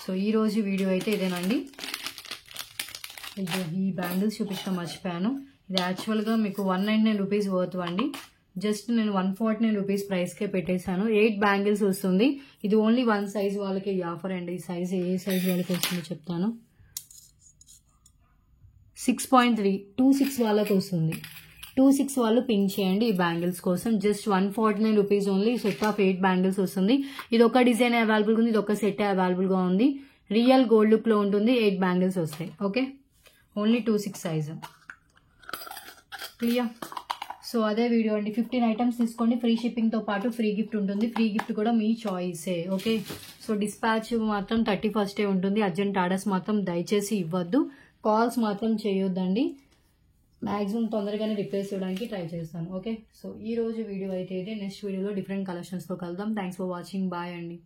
so ఈరోజు వీడియో అయితే ఇదేనండి. ఈ బ్యాంగిల్స్ చూపించడం మర్చిపోయాను. ఇది యాక్చువల్గా మీకు 199 రూపీస్ వర్త్ అండి. జస్ట్ నేను 149 రూపీస్ ప్రైస్కే పెట్టేశాను. 8 బ్యాంగిల్స్ వస్తుంది. ఇది ఓన్లీ 1 సైజ్ వాళ్ళకి ఈ ఆఫర్ అండి. ఈ సైజ్ ఏ సైజ్ వాళ్ళకి వస్తుందో చెప్తాను. 6.3 26 వాళ్ళకి వస్తుంది. 26 వాళ్ళు పింక్ చేయండి ఈ బ్యాంగిల్స్ కోసం. Just 149 rupees only. Set of 8 bangles వస్తుంది. ఇది ఒక డిజైన్ అవైలబుల్గా ఉంది. ఇది ఒక సెట్ అవైలబుల్గా ఉంది. రియల్ గోల్డ్ లుక్లో ఉంటుంది. 8 బ్యాంగిల్స్ వస్తాయి. Okay, only 26 size. Clear. So అదే వీడియో అండి. 15 ఐటమ్స్ తీసుకోండి. ఫ్రీ షిప్పింగ్తో పాటు ఫ్రీ గిఫ్ట్ ఉంటుంది. ఫ్రీ గిఫ్ట్ కూడా మీ చాయిసే. ఓకే, సో డిస్పాచ్ మాత్రం 31st ఉంటుంది. అర్జెంట్ ఆర్డర్స్ మాత్రం దయచేసి ఇవ్వద్దు. కాల్స్ మాత్రం చేయొద్దండి. మ్యాక్సిమం తొందరగానే రిప్లేస్ ఇవ్వడానికి ట్రై చేస్తాను. ఓకే, సో ఈ రోజు వీడియో అయితే ఇదే. నెక్స్ట్ వీడియోలో డిఫరెంట్ కలెక్షన్స్తో కలుద్దాం. Thanks for watching. బాయ్ అండి.